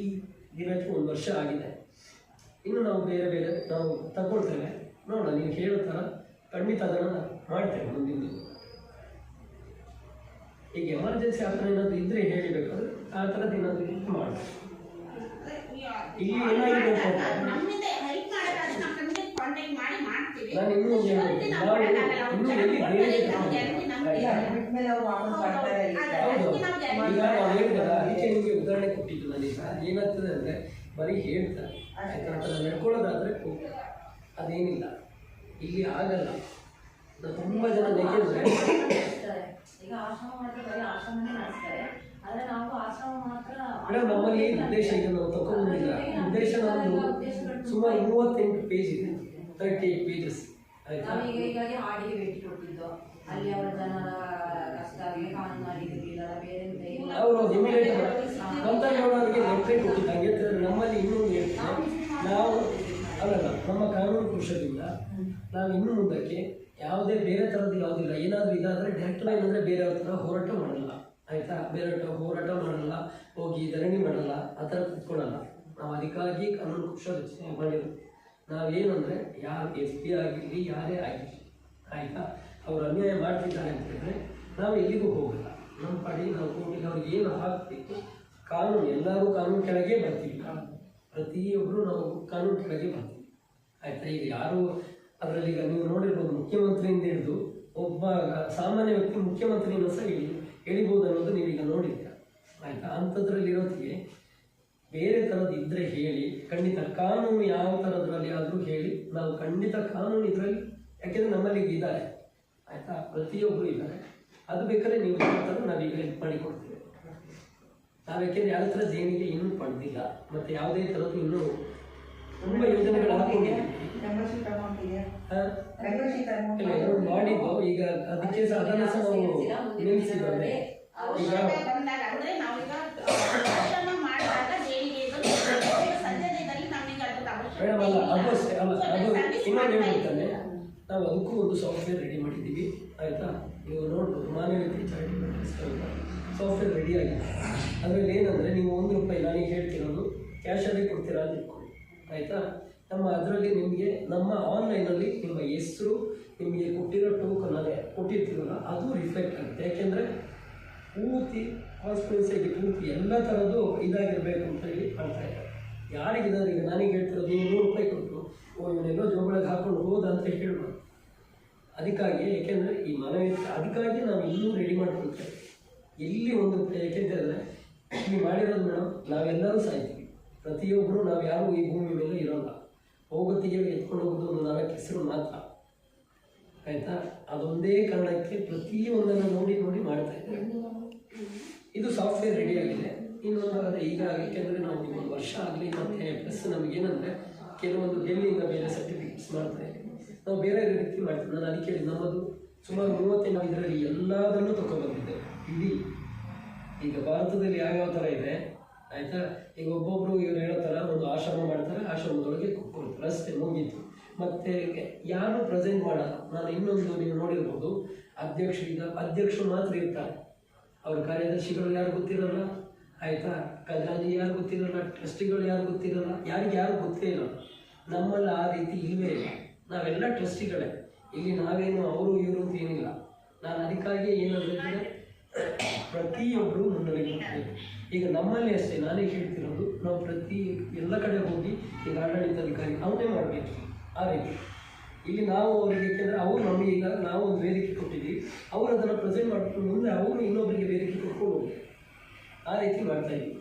ದಿನಕ್ಕೆ 1 ವರ್ಷ ಆಗಿದೆ. ಇನ್ನು ನಾವು ಬೇರೆ ಬೇರೆ ನಾವು ತಗೊಳ್ತೇವೆ. ನೋಡೋಣ, ನೀವು ಹೇಳೋ ಥರ ಖಂಡಿತ ಅದನ್ನು ಮಾಡ್ತೇವೆ ಮುಂದಿನ ದಿನ. ಈಗ ಎಮರ್ಜೆನ್ಸಿ ಆ ಥರ ಏನಾದರೂ ಇದ್ದರೆ ಹೇಳಿಬೇಕಾದ್ರೆ ಆ ಥರದ್ದು ಏನಾದರೂ ಇದ್ದು ಮಾಡ್ತೇವೆ. ಇಲ್ಲಿ ಏನಾಗಿದೆ ನಮ್ಮಿಂದ ಹೆಲ್ಪ್ ಮಾಡೋದಾದ್ರೆ ನಾವು ಖಂಡಿತ ಕಾಂಟ್ಯಾಕ್ಟ್ ಮಾಡಿ ಮಾಡ್ತೀವಿ. ನಾನು ಇನ್ನೂ ಒಂದು ಹೇಳ್ಬೇಕು, ನಾವು ಇನ್ನೂ ಎಲ್ಲಿ ಬೇರೆ ಬಿಟ್ಮೇಲೆ ಅವ್ರು ವಾಪಸ್ ಬರ್ತಾರೆ. ಹೌದು, ಈಗ ನಾವು ಹೇಳಿದಲ್ಲ, ಅದಕ್ಕೆ ನಿಮಗೆ ಉದಾಹರಣೆ ಕೊಟ್ಟಿದ್ದು ನಾನೀಗ. ಏನಾಗ್ತದೆ ಅಂದರೆ ಬರೀ ಹೇಳ್ತಾರೆ, ಆಯ್ತಾ, ಅಂತ ನಡ್ಕೊಳ್ಳೋದಾದರೆ ಅದೇನಿಲ್ಲ, ಇಲ್ಲಿ ಆಗಲ್ಲ. ನಾವು ತುಂಬ ಜನ ನೆಗೆದ್ರೆ ಈಗ ಆಶ್ರಮ ಮಾತ್ರ ಬರೀ ಆಶ್ರಮನೇ ನಡೆಸ್ತಾರೆ, ಆದರೆ ನಾವು ಆಶ್ರಮ ಮಾತ್ರ ಮೇಡಮ್ ನಮ್ಮಲ್ಲಿ ಉದ್ದೇಶ ಈಗ ನಾವು ತಗೊಂಡಿಲ್ಲ. ಉದ್ದೇಶ ನಮ್ಮದು ಸುಮಾರು 38 ಪೇಜ್ ಇದೆ, 38 ಪೇಜಸ್. ಆಯ್ತಾ? ನಾವೀಗ ಹೀಗಾಗಿ ಹಾಡಿಗೆ ಭೇಟಿ ಕೊಟ್ಟಿದ್ದು, ಅಲ್ಲಿ ಅವರ ಜನರ ಕಷ್ಟ ಆಗಲಿ, ಕಾನೂನು ಆಗಿರಲಿಲ್ಲ, ಬೇರೆ ಅವರು ಇಮಿಡಿಯೇಟ್ ಮಂತ್ರಿಗಳವರಿಗೆ ಲೆಟ್ರೆ ಕೊಟ್ಟಿದ್ದಂಗೆ. ನಮ್ಮಲ್ಲಿ ಇನ್ನೊಂದು ಹೇಳ್ತಾರೆ, ನಾವು ಅಲ್ಲಲ್ಲ, ನಮ್ಮ ಕಾನೂನು ಕೋಶದಿಂದ ನಾವು ಇನ್ನು ಮುಂದಕ್ಕೆ ಯಾವುದೇ ಬೇರೆ ಥರದ್ದು ಯಾವುದಿಲ್ಲ. ಏನಾದರೂ ಇದಾದರೆ ಡೈರೆಕ್ಟ್ ಏನಂದರೆ ಬೇರೆಯವ್ರ ಥರ ಹೋರಾಟ ಮಾಡಲ್ಲ. ಆಯಿತಾ? ಬೇರೆ ಹೋರಾಟ ಮಾಡಲ್ಲ, ಹೋಗಿ ಧರಣಿ ಮಾಡಲ್ಲ, ಆ ಥರ ಕೂತ್ಕೊಳ್ಳಲ್ಲ. ನಾವು ಅದಕ್ಕಾಗಿ ಕಾನೂನು ಕೋಶ ರಚನೆ ಮಾಡಿರೋದು. ನಾವೇನಂದರೆ ಯಾರು SP ಆಗಿರಲಿ, ಯಾರೇ ಆಗಿರಲಿ, ಆಯಿತಾ, ಅವರು ಅನ್ಯಾಯ ಮಾಡ್ತಿದ್ದಾರೆ ಅಂತ ಹೇಳಿದ್ರೆ ನಾವು ಎಲ್ಲಿಗೂ ಹೋಗಲ್ಲ. ನಮ್ಮ ಪಾಡಿ ನಾವು ಕೋರ್ಟಿಗೆ ಅವ್ರಿಗೆ ಏನು ಹಾಕಬೇಕು, ಕಾನೂನು, ಎಲ್ಲರೂ ಕಾನೂನು ಕೆಳಗೆ ಬರ್ತೀವಿ. ಪ್ರತಿಯೊಬ್ಬರು ನಾವು ಕಾನೂನು ಕೆಳಗೆ ಬರ್ತೀವಿ. ಆಯಿತಾ? ಈಗ ಯಾರು ಅದರಲ್ಲಿ ಈಗ ನೀವು ನೋಡಿರ್ಬೋದು, ಮುಖ್ಯಮಂತ್ರಿಯಿಂದ ಹಿಡಿದು ಒಬ್ಬ ಸಾಮಾನ್ಯ ವ್ಯಕ್ತಿ ಮುಖ್ಯಮಂತ್ರಿಯನ್ನು ಸಹ ಎಳಿಬೋದು ಅನ್ನೋದು ನೀವೀಗ ನೋಡಿದ್ದೀರ. ಆಯಿತಾ? ಅಂಥದ್ರಲ್ಲಿರೋದಿಗೆ ಬೇರೆ ಥರದ್ದು ಇದ್ದರೆ ಹೇಳಿ, ಖಂಡಿತ ಕಾನೂನು ಯಾವ ಥರದ್ರಲ್ಲಿ ಆದರೂ ಹೇಳಿ, ನಾವು ಖಂಡಿತ ಕಾನೂನು ಇದರಲ್ಲಿ, ಯಾಕೆಂದರೆ ನಮ್ಮಲ್ಲಿ ಇದ್ದಾರೆ. ಆಯಿತಾ? ಪ್ರತಿಯೊಬ್ಬರು ಇದ್ದಾರೆ. ಅದು ಬೇಕಾದ್ರೆ ನೀವು ಹೇಳ್ತಾರೆ, ನಾವೀಗ ಹೆಲ್ಪ್ ಮಾಡಿಕೊಡ್ತೇವೆ. ನಾವು ಯಾಕೆಂದರೆ ಯಾವ ಥರ ದೇಣಿಗೆ ಇನ್ನೂ ಪಡೆದಿಲ್ಲ, ಮತ್ತು ಯಾವುದೇ ಥರದ್ದು ಇನ್ನೂ ತುಂಬ ಯೋಜನೆಗಳು ಹಾಕೊಂಡಿದ್ದೀವಿ. ಎಲ್ಲ ಮಾಡಿದ್ದು ಈಗ ಅದಕ್ಕೆ ಸಹ ಅದನ್ನು ಸಹ ನಾವು ನಿಲ್ಲಿಸಿದ್ದೇವೆ. ಈಗ ಬಂದಾಗ ಅಂದ್ರೆ ನಾವೀಗ ಆಶ್ರಮ ಮಾಡಿದಾಗ ದೇಣಿಗೆಗಳು ಸದ್ಯದಲ್ಲಿ ನಮಗೆ ಅದಕ್ಕೆ ಅವಶ್ಯಕತೆ ಮೇಡಮ್ ಅಲ್ಲ, ಅದು ಇಲ್ಲ. ಅಷ್ಟೇ ಅಲ್ಲ, ಅದು ಇನ್ನೊಂದು ಹೇಳ್ಬಿಡ್ತಾನೆ, ನಾವು ಅದಕ್ಕೂ ಒಂದು ಸಾಫ್ಟ್ವೇರ್ ರೆಡಿ ಮಾಡಿದ್ದೀವಿ. ಆಯಿತಾ? ನೀವು ನೋಡ್ಬೋದು, ಮಾನವೀಯತೆ ಚಾರಿಟೇಬಲ್ ಟ್ರಸ್ಟ್ ಅಂತ ಸಾಫ್ಟ್ವೇರ್ ರೆಡಿ ಆಗಿದೆ. ಅದರಲ್ಲಿ ಏನಂದರೆ ನೀವು ₹1 ನಾನೀಗ ಹೇಳ್ತಿರೋದು ಕ್ಯಾಶಲ್ಲೇ ಕೊಡ್ತೀರಾ ಅಂತ ಇಟ್ಕೊಳ್ಳಿ. ಆಯಿತಾ? ನಮ್ಮ ಅದರಲ್ಲಿ ನಿಮಗೆ ನಮ್ಮ ಆನ್ಲೈನಲ್ಲಿ ನಿಮ್ಮ ಹೆಸರು, ನಿಮಗೆ ಕೊಟ್ಟಿರೋ ಟೋಕನ್ ಅದೇ ಕೊಟ್ಟಿರ್ತೀರಲ್ಲ, ಅದು ರಿಫ್ಲೆಕ್ಟ್ ಆಗುತ್ತೆ. ಯಾಕೆಂದರೆ ಪೂರ್ತಿ ಕಾನ್ಸ್ಪಿರೆನ್ಸಿಯಾಗಿ ಪೂರ್ತಿ ಎಲ್ಲ ಥರದ್ದು ಇದಾಗಿರಬೇಕು ಅಂತ ಹೇಳಿ ಮಾಡ್ತಾ ಇದ್ದಾರೆ. ಯಾರಿಗಿದ್ದಾರೆ ಈಗ ನಾನೀಗ ಹೇಳ್ತಿರೋದು, ನೀವು ₹100 ಕೊಟ್ಟು ಇವನ್ನೆಲ್ಲೋ ಜೋಬಳಗೆ ಹಾಕೊಂಡು ಹೋದ ಅಂತ ಹೇಳ್ಬೋದು. ಅದಕ್ಕಾಗಿ ಯಾಕೆಂದರೆ ಈ ಮಾನವೀಯತೆ, ಅದಕ್ಕಾಗಿ ನಾವು ಇನ್ನೂ ರೆಡಿ ಮಾಡ್ಕೊಳ್ತೇವೆ. ಎಲ್ಲಿ ಒಂದು ಯಾಕೆಂತಂದರೆ ಇಲ್ಲಿ ಮಾಡಿರೋದು ಮೇಡಮ್, ನಾವೆಲ್ಲರೂ ಸಾಯ್ತೀವಿ. ಪ್ರತಿಯೊಬ್ಬರು ನಾವು ಯಾರು ಈ ಭೂಮಿ ಮೇಲೆ ಇರೋಲ್ಲ. ಹೋಗೋತ್ತಿಗೆ ಎತ್ಕೊಂಡು ಹೋಗೋದು ಒಂದು 4 ಹೆಸರು ಮಾತ್ರ. ಆಯಿತಾ? ಅದೊಂದೇ ಕಾರಣಕ್ಕೆ ಪ್ರತಿಯೊಂದನ್ನು ನೋಡಿ ನೋಡಿ ಮಾಡ್ತಾ ಇದ್ದೇವೆ. ಇದು ಸಾಫ್ಟ್ವೇರ್ ರೆಡಿ ಆಗಿದೆ. ಇನ್ನೊಂದು ಆದರೆ ಈಗ ಯಾಕೆಂದರೆ ನಾವು 1 ವರ್ಷ ಆಗಲಿ, ಮತ್ತು ಪ್ಲಸ್ ನಮಗೇನಂದರೆ ಕೆಲವೊಂದು ಡೆಲ್ಲಿಯಿಂದ ಬೇರೆ ಸರ್ಟಿಫಿಕೇಟ್ಸ್ ಮಾಡ್ತಾ ಇದ್ದೀವಿ, ನಾವು ಬೇರೆ ರೀತಿ ಮಾಡ್ತೀವಿ. ನಾನು ಅದಕ್ಕೆ ನಮ್ಮದು ಸುಮಾರು 38 ಇದರಲ್ಲಿ ಎಲ್ಲದನ್ನು ತೊಗೊಬಂದಿದ್ದೇವೆ. ಇಡೀ ಈಗ ಭಾರತದಲ್ಲಿ ಯಾವ್ಯಾವ ಥರ ಇದೆ, ಆಯಿತಾ? ಈಗ ಒಬ್ಬೊಬ್ಬರು ಇವ್ರು ಹೇಳೋ ಥರ ಒಂದು ಆಶ್ರಮ ಮಾಡ್ತಾರೆ, ಆಶ್ರಮದೊಳಗೆ ಕೂತ್ಕೊಳ್ತಾರೆ, ಅಷ್ಟೇ, ಮುಗೀತು. ಮತ್ತು ಯಾರು ಪ್ರೆಸೆಂಟ್ ಮಾಡಲ್ಲ. ನಾನು ಇನ್ನೊಂದು ನೀವು ನೋಡಿರ್ಬೋದು, ಅಧ್ಯಕ್ಷರು ಮಾತ್ರ ಇರ್ತಾರೆ, ಅವ್ರ ಕಾರ್ಯದರ್ಶಿಗಳು ಯಾರು ಗೊತ್ತಿರಲ್ಲ. ಆಯಿತಾ? ಖಜಾಂಚಿ ಯಾರು ಗೊತ್ತಿರಲ್ಲ, ಟ್ರಸ್ಟಿಗಳು ಯಾರು ಗೊತ್ತಿರಲ್ಲ, ಯಾರು ಗೊತ್ತೇ ಇಲ್ಲ. ನಮ್ಮಲ್ಲಿ ಆ ರೀತಿ ಇಲ್ಲವೇ ಇಲ್ಲ. ನಾವೆಲ್ಲ ಟ್ರಸ್ಟಿಗಳೇ ಇಲ್ಲಿ, ನಾವೇನು ಅವರು ಇವರು ಅಂತ ಏನಿಲ್ಲ. ನಾನು ಅದಕ್ಕಾಗಿ ಏನಂದರೆ ಪ್ರತಿಯೊಬ್ಬರು ಮುನ್ನಡೆಯಬೇಕು. ಈಗ ನಮ್ಮಲ್ಲಿ ಅಷ್ಟೇ, ನಾನೇ ಹೇಳ್ತಿರೋದು, ನಾವು ಎಲ್ಲ ಕಡೆ ಹೋಗಿ ಈಗ ಆಡಳಿತಾಧಿಕಾರಿ ಅವನೇ ಮಾಡಬೇಕು ಆ ರೀತಿ. ಇಲ್ಲಿ ನಾವು ಅವರಿಗೆ, ಏಕೆಂದರೆ ಅವರು ನಮಗೆ ಈಗ ನಾವು ಒಂದು ವೇದಿಕೆ ಕೊಟ್ಟಿದ್ದೀವಿ, ಅವರು ಅದನ್ನು ಪ್ರೆಸೆಂಟ್ ಮಾಡ್ಕೊಂಡು ಮುಂದೆ ಅವರು ಇನ್ನೊಬ್ಬರಿಗೆ ವೇದಿಕೆ ಕೊಟ್ಕೊಂಡು ಹೋಗಿ ಆ ರೀತಿ ಮಾಡ್ತಾ ಇದ್ದೀವಿ.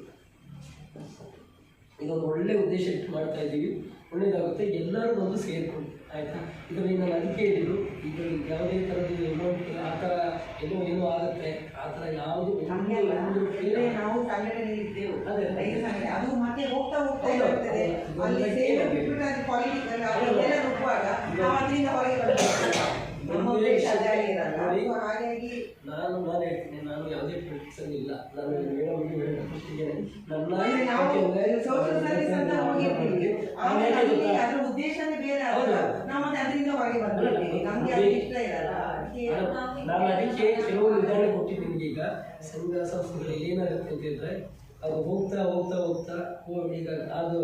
ಇದೊಂದು ಒಳ್ಳೆಯ ಉದ್ದೇಶ ಇಟ್ಟು ಮಾಡ್ತಾ ಇದ್ದೀವಿ. ಒಳ್ಳೆಯದಾಗುತ್ತೆ, ಎಲ್ಲರೂ ಬಂದು ಸೇರಿಕೊಂಡು. ಆಯಿತಾ? ಇದರಲ್ಲಿ ನಾನು ಅದಕ್ಕೆ ಹೇಳಿದ್ದು, ಇದರಲ್ಲಿ ಯಾವುದೇ ಥರದ್ದು ಅಮೌಂಟ್ ಆ ಥರ ಏನೋ ಆಗುತ್ತೆ, ಆ ಥರ ಯಾವುದು ನಾವು ಸಂಘಟನೆ ಇದ್ದೇವೆ. ಅದೇ ಅದು ಮತ್ತೆ ಹೋಗ್ತಾ ಇರ್ತದೆ. ಅಲ್ಲಿ ಸೇವೆ ಬಿಟ್ಬಿಟ್ಟು ಅದು ಪಾಲಿಟಿಕಲ್ ಎಲ್ಲ ರುಬ್ಬುವಾಗ ನಾವು ಅದರಿಂದ ಹೊರಗೆ ಬರಬೇಕು. ನಮ್ಮ ಉದ್ದೇಶ ಅದೇ ಆಗಿರಲ್ಲ. ಅದು ಹಾಗಾಗಿ ನಾನು ಹೇಳ್ತೀನಿ, ನಾನು ಯಾವುದೇ ಪ್ರಿಟಿಕ್ಸನ್ ಇಲ್ಲ. ನಾನು ಮೇಡಮ್ಗೆ ಹೇಳಿದ ಫಸ್ಟಿಗೆ ನನ್ನ ಅಂದ್ರೆ ನಾವು ಸೋಷಿಯಲ್ ಸರ್ವಿಸ್ ಅಂತ ಹೋಗಿರ್ತೀವಿ, ಆಮೇಲೆ ಅಲ್ಲಿ ಅದ್ರ ಉದ್ದೇಶನೇ ಬೇರೆ ಅಲ್ಲ, ನಾವು ಮತ್ತೆ ಅದರಿಂದ ಹೊರಗೆ ಬಂದ್ಬಿಡ್ತೀವಿ, ನಮ್ಗೆ ಅದು ಇಷ್ಟ ಇರಲ್ಲ. ನಾನು ಅದಕ್ಕೆ ಕೆಲವು ಉದಾಹರಣೆ ಕೊಟ್ಟಿದ್ದೀನಿ. ಈಗ ಸಂಘ ಸಂಸ್ಥೆಗಳು ಏನಾಗುತ್ತೆ ಅಂತಿದ್ರೆ ಅದು ಹೋಗ್ತಾ ಹೋಗ್ತಾ ಹೋಗ್ತಾ ಈಗ ಅದು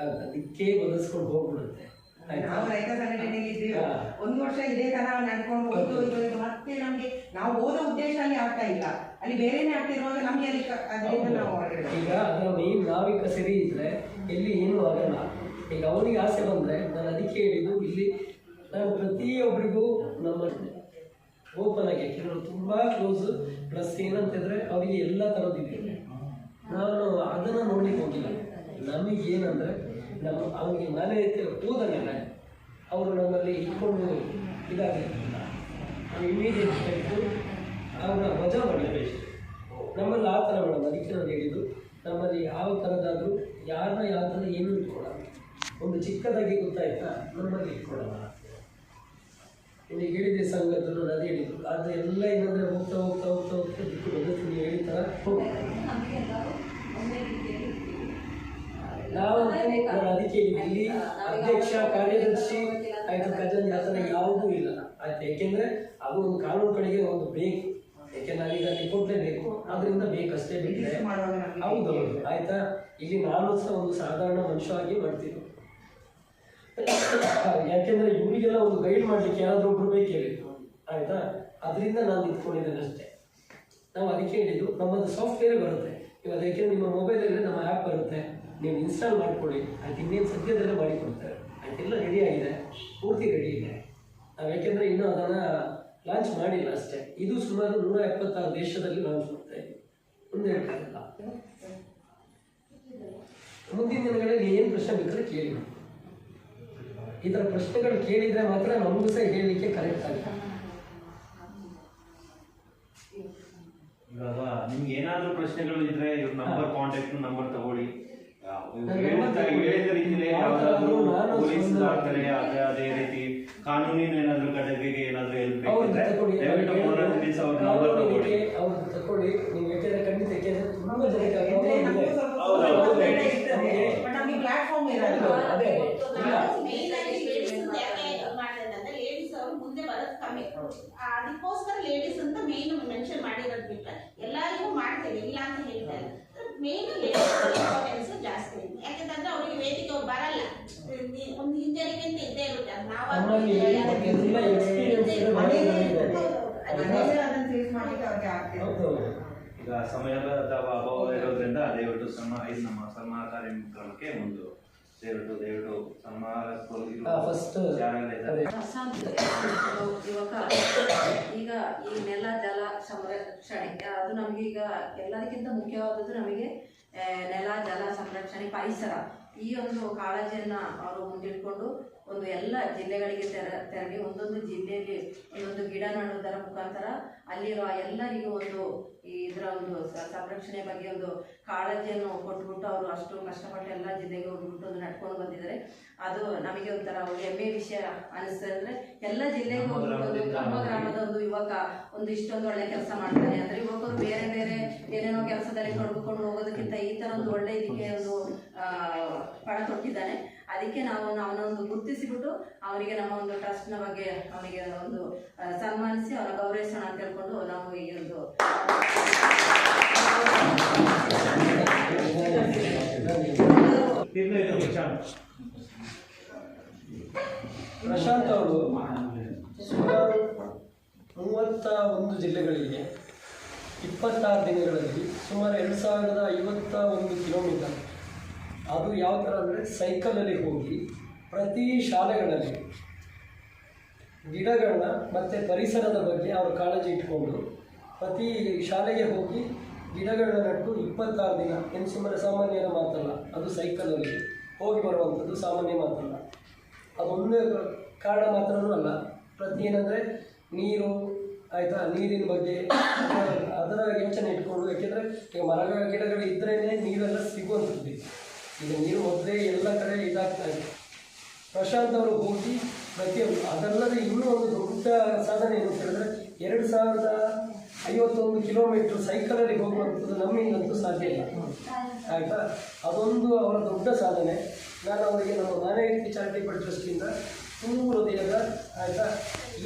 ಅದಕ್ಕೆ ಬದಲಿಸ್ಕೊಂಡು ಹೋಗ್ಬಿಡುತ್ತೆ. ನಾವು ರೈತ ಸಂಘಟನೆಗೆ ಇದ್ದೀವಿ, ಒಂದು ವರ್ಷ ಇದೇ ತರ ನಡ್ಕೊಂಡು ಹೋಯ್ತು ಇದು ಮತ್ತೆ ನಮ್ಗೆ ನಾವು ಓದೋ ಉದ್ದೇಶ ಅಲ್ಲಿ ಆಗ್ತಾ ಇಲ್ಲ, ಅಲ್ಲಿ ಬೇರೆನೇ ಆಗ್ತಿರುವಾಗ ನಮ್ಗೆ ಅಲ್ಲಿ ಅದರಿಂದ ನಾವು ಹೊರಗಡೆ. ಈಗ ಅದರ ಮೇನ್ ನಾವಿಕ ಸರಿ ಇದ್ರೆ ಎಲ್ಲಿ ಏನೂ ಆಗಲ್ಲ. ಈಗ ಅವನಿಗೆ ಆಸೆ ಬಂದ್ರೆ ನಾನು ಅದಕ್ಕೆ ಹೇಳಿದ್ದು, ಇಲ್ಲಿ ನಾನು ಪ್ರತಿಯೊಬ್ಬರಿಗೂ ನಮ್ಮ ಓಪನ್ ಆಗಿ, ಕೆಲವರು ತುಂಬಾ ಕ್ಲೋಸ್, ಪ್ಲಸ್ ಏನಂತಿದ್ರೆ ಅವರಿಗೆ ಎಲ್ಲ ಥರದ್ದಿದೆ. ನಾನು ಅದನ್ನು ನೋಡ್ಲಿಕ್ಕೆ ಹೋಗಿಲ್ಲ. ನಮಗೇನಂದ್ರೆ ಅವನಿಗೆ ಮನೆ ಹೋದಂಗೆಲ್ಲ ಅವರು ನಮ್ಮಲ್ಲಿ ಇಟ್ಕೊಂಡು ಇದಾಗಲಿಲ್ಲ, ಇಮಿಡಿಯೇಟ್ ಟೈಪು ಅವರ ಮಜಾ ಮಾಡಬೇಕು. ನಮ್ಮಲ್ಲಿ ಆ ಥರ ಮೇಡಮ್, ಅದಕ್ಕೆ ನಾನು ಹೇಳಿದ್ದು ನಮ್ಮಲ್ಲಿ ಯಾವ ಥರದಾದರೂ ಯಾರನ್ನ ಯಾವ ಥರ ಏನೂ ಇಟ್ಕೊಳ್ಳಲ್ಲ. ಒಂದು ಚಿಕ್ಕದಾಗಿ ಗೊತ್ತಾಯ್ತಾ, ನಮ್ಮಲ್ಲಿ ಇಟ್ಕೊಳ್ಳಲ್ಲ. ನಿಮಗೆ ಹೇಳಿದೆ ಸಂಘದ್ದು, ನಾನು ಅದೇ ಹೇಳಿದ್ದು. ಅದು ಎಲ್ಲ ಏನಂದರೆ ಹೋಗ್ತಾ ಹೋಗ್ತಾ ಹೋಗ್ತಾ ಹೋಗ್ತಾ ದಿಕ್ಕು ಬದಲಿಸಿ ನೀವು ಹೇಳಿದ ನಾವು ನಾನು ಅದಕ್ಕೆ ಇಲ್ಲಿ ಅಧ್ಯಕ್ಷ ಕಾರ್ಯದರ್ಶಿ ಆಯಿತು ಖಜಾಂಚಿ ಆ ಥರ ಯಾವುದೂ ಇಲ್ಲ ಆಯ್ತು. ಯಾಕೆಂದರೆ ಅದು ಒಂದು ಕಾನೂನು ಕಡೆಗೆ ಒಂದು ಬೇಕು, ಯಾಕೆಂದ್ರೆ ನಾವೀಗ ಅಲ್ಲಿ ಕೊಡಲೇಬೇಕು, ಅದರಿಂದ ಬೇಕಷ್ಟೇ ಬಿಟ್ಟರೆ ಹೌದು ಆಯಿತಾ. ಇಲ್ಲಿ ನಾನು ಸಹ ಒಂದು ಸಾಧಾರಣ ಮನುಷ್ಯ ಆಗಿ ಮಾಡ್ತೀನಿ. ಯಾಕೆಂದರೆ ಇವರಿಗೆಲ್ಲ ಒಂದು ಗೈಡ್ ಮಾಡಲಿಕ್ಕೆ ಯಾರಾದರೂ ಒಬ್ರು ಬೇಕೇ ಬೇಕು ಆಯಿತಾ. ಅದರಿಂದ ನಾನು ನಿಂತ್ಕೊಂಡಿದ್ದೇನೆ ಅಷ್ಟೇ. ನಾವು ಅದಕ್ಕೆ ಹೇಳಿದ್ದು ನಮ್ಮದು ಸಾಫ್ಟ್ವೇರೇ ಬರುತ್ತೆ ಇವಾಗ, ಯಾಕೆಂದರೆ ನಿಮ್ಮ ಮೊಬೈಲಲ್ಲಿ ನಮ್ಮ ಆ್ಯಪ್ ಬರುತ್ತೆ, ನೀವು ಇನ್ಸ್ಟಾಲ್ ಮಾಡಿಕೊಳ್ಳಿ ಆಯ್ತು. ಇನ್ನೇನು ಸದ್ಯದಲ್ಲೇ ಮಾಡಿಕೊಡ್ತಾರೆ ಆಯ್ತು, ಎಲ್ಲ ರೆಡಿ ಆಗಿದೆ, ಪೂರ್ತಿ ರೆಡಿ ಇದೆ. ನಾವು ಯಾಕೆಂದರೆ ಇನ್ನೂ ಅದನ್ನು ಲಾಂಚ್ ಮಾಡಿಲ್ಲ ಅಷ್ಟೇ. ಇದು ಸುಮಾರು 176 ದೇಶದಲ್ಲಿ ಲಾಂಚ್ ಮಾಡ್ತಾ ಇದ್ದೀವಿ, ಮುಂದೆ ಹೇಳ್ತಾಯಿಲ್ಲ. ಮುಂದಿನ ದಿನಗಳಲ್ಲಿ ಏನು ಪ್ರಶ್ನೆ ಬೇಕಾದ್ರೆ ಕೇಳಿ. ಈ ಥರ ಪ್ರಶ್ನೆಗಳು ಕೇಳಿದರೆ ಮಾತ್ರ ನಮಗೂ ಸಹ ಹೇಳಲಿಕ್ಕೆ ಕರೆಕ್ಟ್ ಆಗುತ್ತೆ. ಇವಾಗ ನಿಮ್ಗೆ ಏನಾದರೂ ಪ್ರಶ್ನೆಗಳು ಇದ್ರೆ ಇವ್ರ ನಂಬರ್, ಕಾಂಟ್ಯಾಕ್ಟ್ ನಂಬರ್ ತಗೊಳ್ಳಿ. ಹೇಳಿದ ರೀತಿಯಲ್ಲಿ ಯಾವ್ದಾದ್ರು ಪೊಲೀಸ್ ಆಗ್ತಾರೆ, ಅದೇ ರೀತಿ ಕಾನೂನಿನ ಏನಾದ್ರು ಕಡೆಗೆ ಏನಾದ್ರು ಹೆಲ್ಪ್ ಬೇಕಿದ್ರೆ ದಯವಿಟ್ಟು ಫೋನ್ ತಿಳಿಸಿ ಅವ್ರ ನಂಬರ್ ತಗೊಳ್ಳಿ. ಅವ್ರದ್ದು ತಗೊಳ್ಳಿ ನೀವು, ಯಾಕೆಂದ್ರೆ ಖಂಡಿತ ಯಾಕೆಂದ್ರೆ ತುಂಬ ಜನಕ್ಕೆ ನಮಗೆ ಪ್ಲಾಟ್ಫಾರ್ಮ್ ಇರಲ್ಲ. ಲೇಡೀಸ್ ಅವರು ಮುಂದೆ ಬರೋದು ಕಮ್ಮಿ, ಅದಕ್ಕೋಸ್ಕರ ಲೇಡೀಸ್ ಅಂತ ಮೇನ್ ಮೆನ್ಷನ್ ಮಾಡಿರೋದು ಬಿಟ್ಟರೆ ಎಲ್ಲರಿಗೂ ಮಾಡ್ತೇವೆ, ಇಲ್ಲ ಅಂತ ಹೇಳ್ತಾರೆ. ಮೇನ್ ಇಂಪಾರ್ಟೆನ್ಸ್ ಜಾಸ್ತಿ, ಯಾಕಂತಂದ್ರೆ ಅವರಿಗೆ ವೇದಿಕೆ ಬರಲ್ಲ, ಒಂದು ಹಿಂಜರಿಕೆ ಅಂತ ಇದ್ದೇ ಇರುತ್ತೆ. ಈಗ ಸಮಯದ ಅಭಾವ ಇರೋದ್ರಿಂದ ದಯವಿಟ್ಟು ನಮ್ಮ ಸನ್ಮಾನ ಕಾರ್ಯಕ್ರಮಕ್ಕೆ ಮುಂದೆ ದಯವಿಟ್ಟು ಇವಾಗ ಈಗ ಈ ನೆಲ ಜಲ ಸಂರಕ್ಷಣೆ ಅದು ನಮಗೆ ಈಗ ಎಲ್ಲದಕ್ಕಿಂತ ಮುಖ್ಯವಾದದ್ದು ನಮಗೆ ನೆಲ ಜಲ ಸಂರಕ್ಷಣೆ ಪರಿಸರ. ಈ ಒಂದು ಕಾಳಜಿಯನ್ನು ಅವರು ಮುಂದಿಟ್ಕೊಂಡು ಒಂದು ಎಲ್ಲ ಜಿಲ್ಲೆಗಳಿಗೆ ತೆರಳಿ ಒಂದೊಂದು ಜಿಲ್ಲೆಯಲ್ಲಿ ಒಂದೊಂದು ಗಿಡ ನೆಡುವುದರ ಮುಖಾಂತರ ಅಲ್ಲಿರುವ ಎಲ್ಲರಿಗೂ ಒಂದು ಇದರ ಒಂದು ಸಂರಕ್ಷಣೆ ಬಗ್ಗೆ ಒಂದು ಕಾಳಜಿಯನ್ನು ಕೊಟ್ಬಿಟ್ಟು ಅವರು ಅಷ್ಟು ಕಷ್ಟಪಟ್ಟು ಎಲ್ಲ ಜಿಲ್ಲೆಗೆ ಹೋಗ್ಬಿಟ್ಟು ಒಂದು ನಡ್ಕೊಂಡು ಬಂದಿದ್ದಾರೆ. ಅದು ನಮಗೆ ಒಂಥರ ಒಂದು ಹೆಮ್ಮೆ ವಿಷಯ ಅನಿಸ್ತದೆ. ಅಂದರೆ ಎಲ್ಲ ಜಿಲ್ಲೆಗೆ ಹೋಗ್ಬಿಟ್ಟು ನಮ್ಮ ಗ್ರಾಮದ ಒಂದು ಯುವಕ ಒಂದು ಇಷ್ಟೊಂದು ಒಳ್ಳೆ ಕೆಲಸ ಮಾಡ್ತಾನೆ ಅಂದರೆ, ಯುವಕರು ಬೇರೆ ಬೇರೆ ಏನೇನೋ ಕೆಲಸದಲ್ಲಿ ತೊಡಗಿಕೊಂಡು ಹೋಗೋದಕ್ಕಿಂತ ಈ ಥರ ಒಂದು ಒಳ್ಳೆ ಇದಕ್ಕೆ ಒಂದು ಪಣ ತೊಟ್ಟಿದ್ದಾನೆ. ಅದಕ್ಕೆ ನಾವು ಅವನೊಂದು ಗುರುತಿಸಿಬಿಟ್ಟು ಅವನಿಗೆ ನಮ್ಮ ಒಂದು ಟ್ರಸ್ಟ್ನ ಬಗ್ಗೆ ಅವನಿಗೆ ಒಂದು ಸನ್ಮಾನಿಸಿ ಅವನ ಗೌರವಿಸೋಣ ಅಂತ ಹೇಳ್ಕೊಂಡು ನಾವು ಈ ಒಂದು ಪ್ರಶಾಂತ್ ಅವರು ಸುಮಾರು 31 ಜಿಲ್ಲೆಗಳಿಗೆ 26 ದಿನಗಳಲ್ಲಿ ಸುಮಾರು 2051 ಕಿಲೋಮೀಟರ್. ಅದು ಯಾವ ಥರ ಅಂದರೆ ಸೈಕಲಲ್ಲಿ ಹೋಗಿ ಪ್ರತಿ ಶಾಲೆಗಳಲ್ಲಿ ಗಿಡಗಳನ್ನ ಮತ್ತು ಪರಿಸರದ ಬಗ್ಗೆ ಅವರು ಕಾಳಜಿ ಇಟ್ಕೊಂಡು ಪ್ರತಿ ಶಾಲೆಗೆ ಹೋಗಿ ಗಿಡಗಳನ್ನ ನಟ್ಟು 26 ದಿನ. ಏನು ಸುಮ್ಮನೆ ಸಾಮಾನ್ಯನ ಮಾತಲ್ಲ, ಅದು ಸೈಕಲಲ್ಲಿ ಹೋಗಿ ಬರುವಂಥದ್ದು ಸಾಮಾನ್ಯ ಮಾತಲ್ಲ. ಅದೊಂದೇ ಕಾರಣ ಮಾತ್ರನೂ ಅಲ್ಲ, ಪ್ರತಿ ಏನಂದರೆ ನೀರು ಆಯಿತಾ, ನೀರಿನ ಬಗ್ಗೆ ಅದರ ಯೋಚನೆ ಇಟ್ಕೊಂಡು. ಯಾಕೆಂದರೆ ಈಗ ಮರಗಳ ಗಿಡಗಳು ಇದ್ರೇ ನೀರೆಲ್ಲ ಸಿಗುವಂಥದ್ದು. ಈಗ ನೀರು ಮೊದಲೇ ಎಲ್ಲ ಕಡೆ ಇದಾಗ್ತಾ ಇದೆ. ಪ್ರಶಾಂತ್ ಅವರು ಹೋಗಿ ಪ್ರತಿಯೊಂದು, ಅದಲ್ಲದೆ ಇನ್ನೂ ಒಂದು ದೊಡ್ಡ ಸಾಧನೆ ಏನು ಅಂತ ಹೇಳಿದ್ರೆ 2051 ಕಿಲೋಮೀಟರ್ ಸೈಕಲಲ್ಲಿ ಹೋಗುವಂಥದ್ದು ನಮ್ಮಿಂದಂತೂ ಸಾಧ್ಯ ಇಲ್ಲ. ಆಯಿತಾ, ಅದೊಂದು ಅವರ ದೊಡ್ಡ ಸಾಧನೆ. ನಾನು ಅವರಿಗೆ ನಮ್ಮ ಮಾನವೀಯತೆ ಚಾರಿಟೇಬಲ್ ಟ್ರಸ್ಟಿಂದ ತುಂಬ ಹೃದಯದ, ಆಯಿತಾ,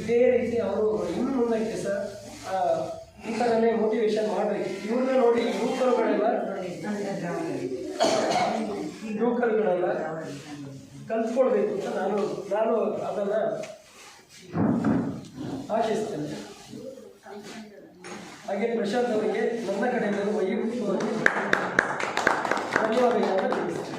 ಇದೇ ರೀತಿ ಅವರು ಇನ್ನು ಮುಂದಕ್ಕೆ ಸಹ ಈ ಥರನೇ ಮೋಟಿವೇಶನ್ ಮಾಡಬೇಕು. ಇವ್ರನ್ನ ನೋಡಿ ಯುವಕರುಗಳೆಲ್ಲ ಕಲ್ತ್ಕೊಳ್ಬೇಕು ಅಂತ ನಾನು ಅದನ್ನು ಆಶಿಸ್ತೇನೆ. ಹಾಗೆ ಪ್ರಶಾಂತ್ ಅವರಿಗೆ ನನ್ನ ಕಡೆಯಿಂದ ವೈಯಕ್ತಿಕವಾಗಿ ಧನ್ಯವಾದಗಳನ್ನು ತಿಳಿಸ್ತೇನೆ.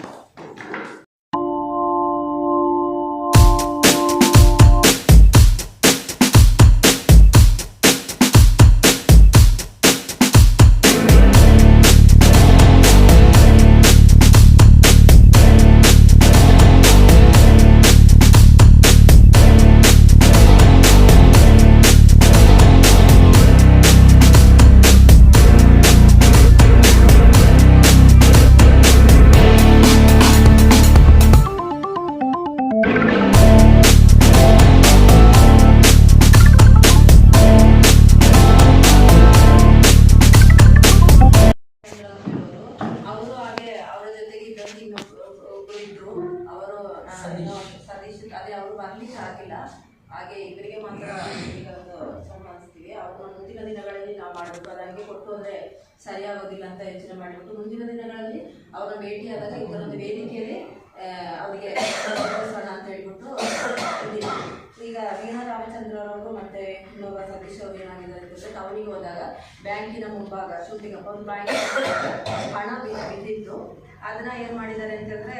ಅವರು ಹಾಗೆ ಅವರ ಜೊತೆಗೆ ಒಬ್ರು ಇದ್ರು, ಅವರು ಸತೀಶ್, ಅದೇ ಅವರು ಬರ್ಲಿಕ್ಕೆ ಆಗಿಲ್ಲ. ಹಾಗೆ ಇವರಿಗೆ ಮಾತ್ರ ಈಗ ಒಂದು ಸನ್ಮಾನಿಸ್ತೀವಿ. ಅವ್ರನ್ನ ಮುಂದಿನ ದಿನಗಳಲ್ಲಿ ನಾವು ಮಾಡಬೇಕು, ಅದು ಹಂಗೆ ಕೊಟ್ಟು ಹೋದರೆ ಸರಿಯಾಗೋದಿಲ್ಲ ಅಂತ ಯೋಚನೆ ಮಾಡಿಬಿಟ್ಟು ಮುಂದಿನ ದಿನಗಳಲ್ಲಿ ಅವರ ಭೇಟಿಯಾದಾಗ ಇದರೊಂದು ವೇದಿಕೆಯಲ್ಲಿ ಅವರಿಗೆ ಗೌರವಿಸೋಣ ಅಂತ ಹೇಳ್ಬಿಟ್ಟು ಈಗ ವೀಣಾ ರಾಮಚಂದ್ರರವರು ಮತ್ತು ಇನ್ನೊಬ್ಬ ಸತೀಶ್ ಅವರು ಏನಾಗಿದ್ದಾರೆ ಅಂತಂದರೆ ಟೌನಿಗೆ ಹೋದಾಗ ಬ್ಯಾಂಕಿನ ಮುಂಭಾಗ ಶೂಟಿಂಗ್ ಒಂದು ಬ್ಯಾಂಕ್ ಹಣ ಬಿದ್ದಿತ್ತು. ಅದನ್ನ ಏನು ಮಾಡಿದ್ದಾರೆ ಅಂತಂದರೆ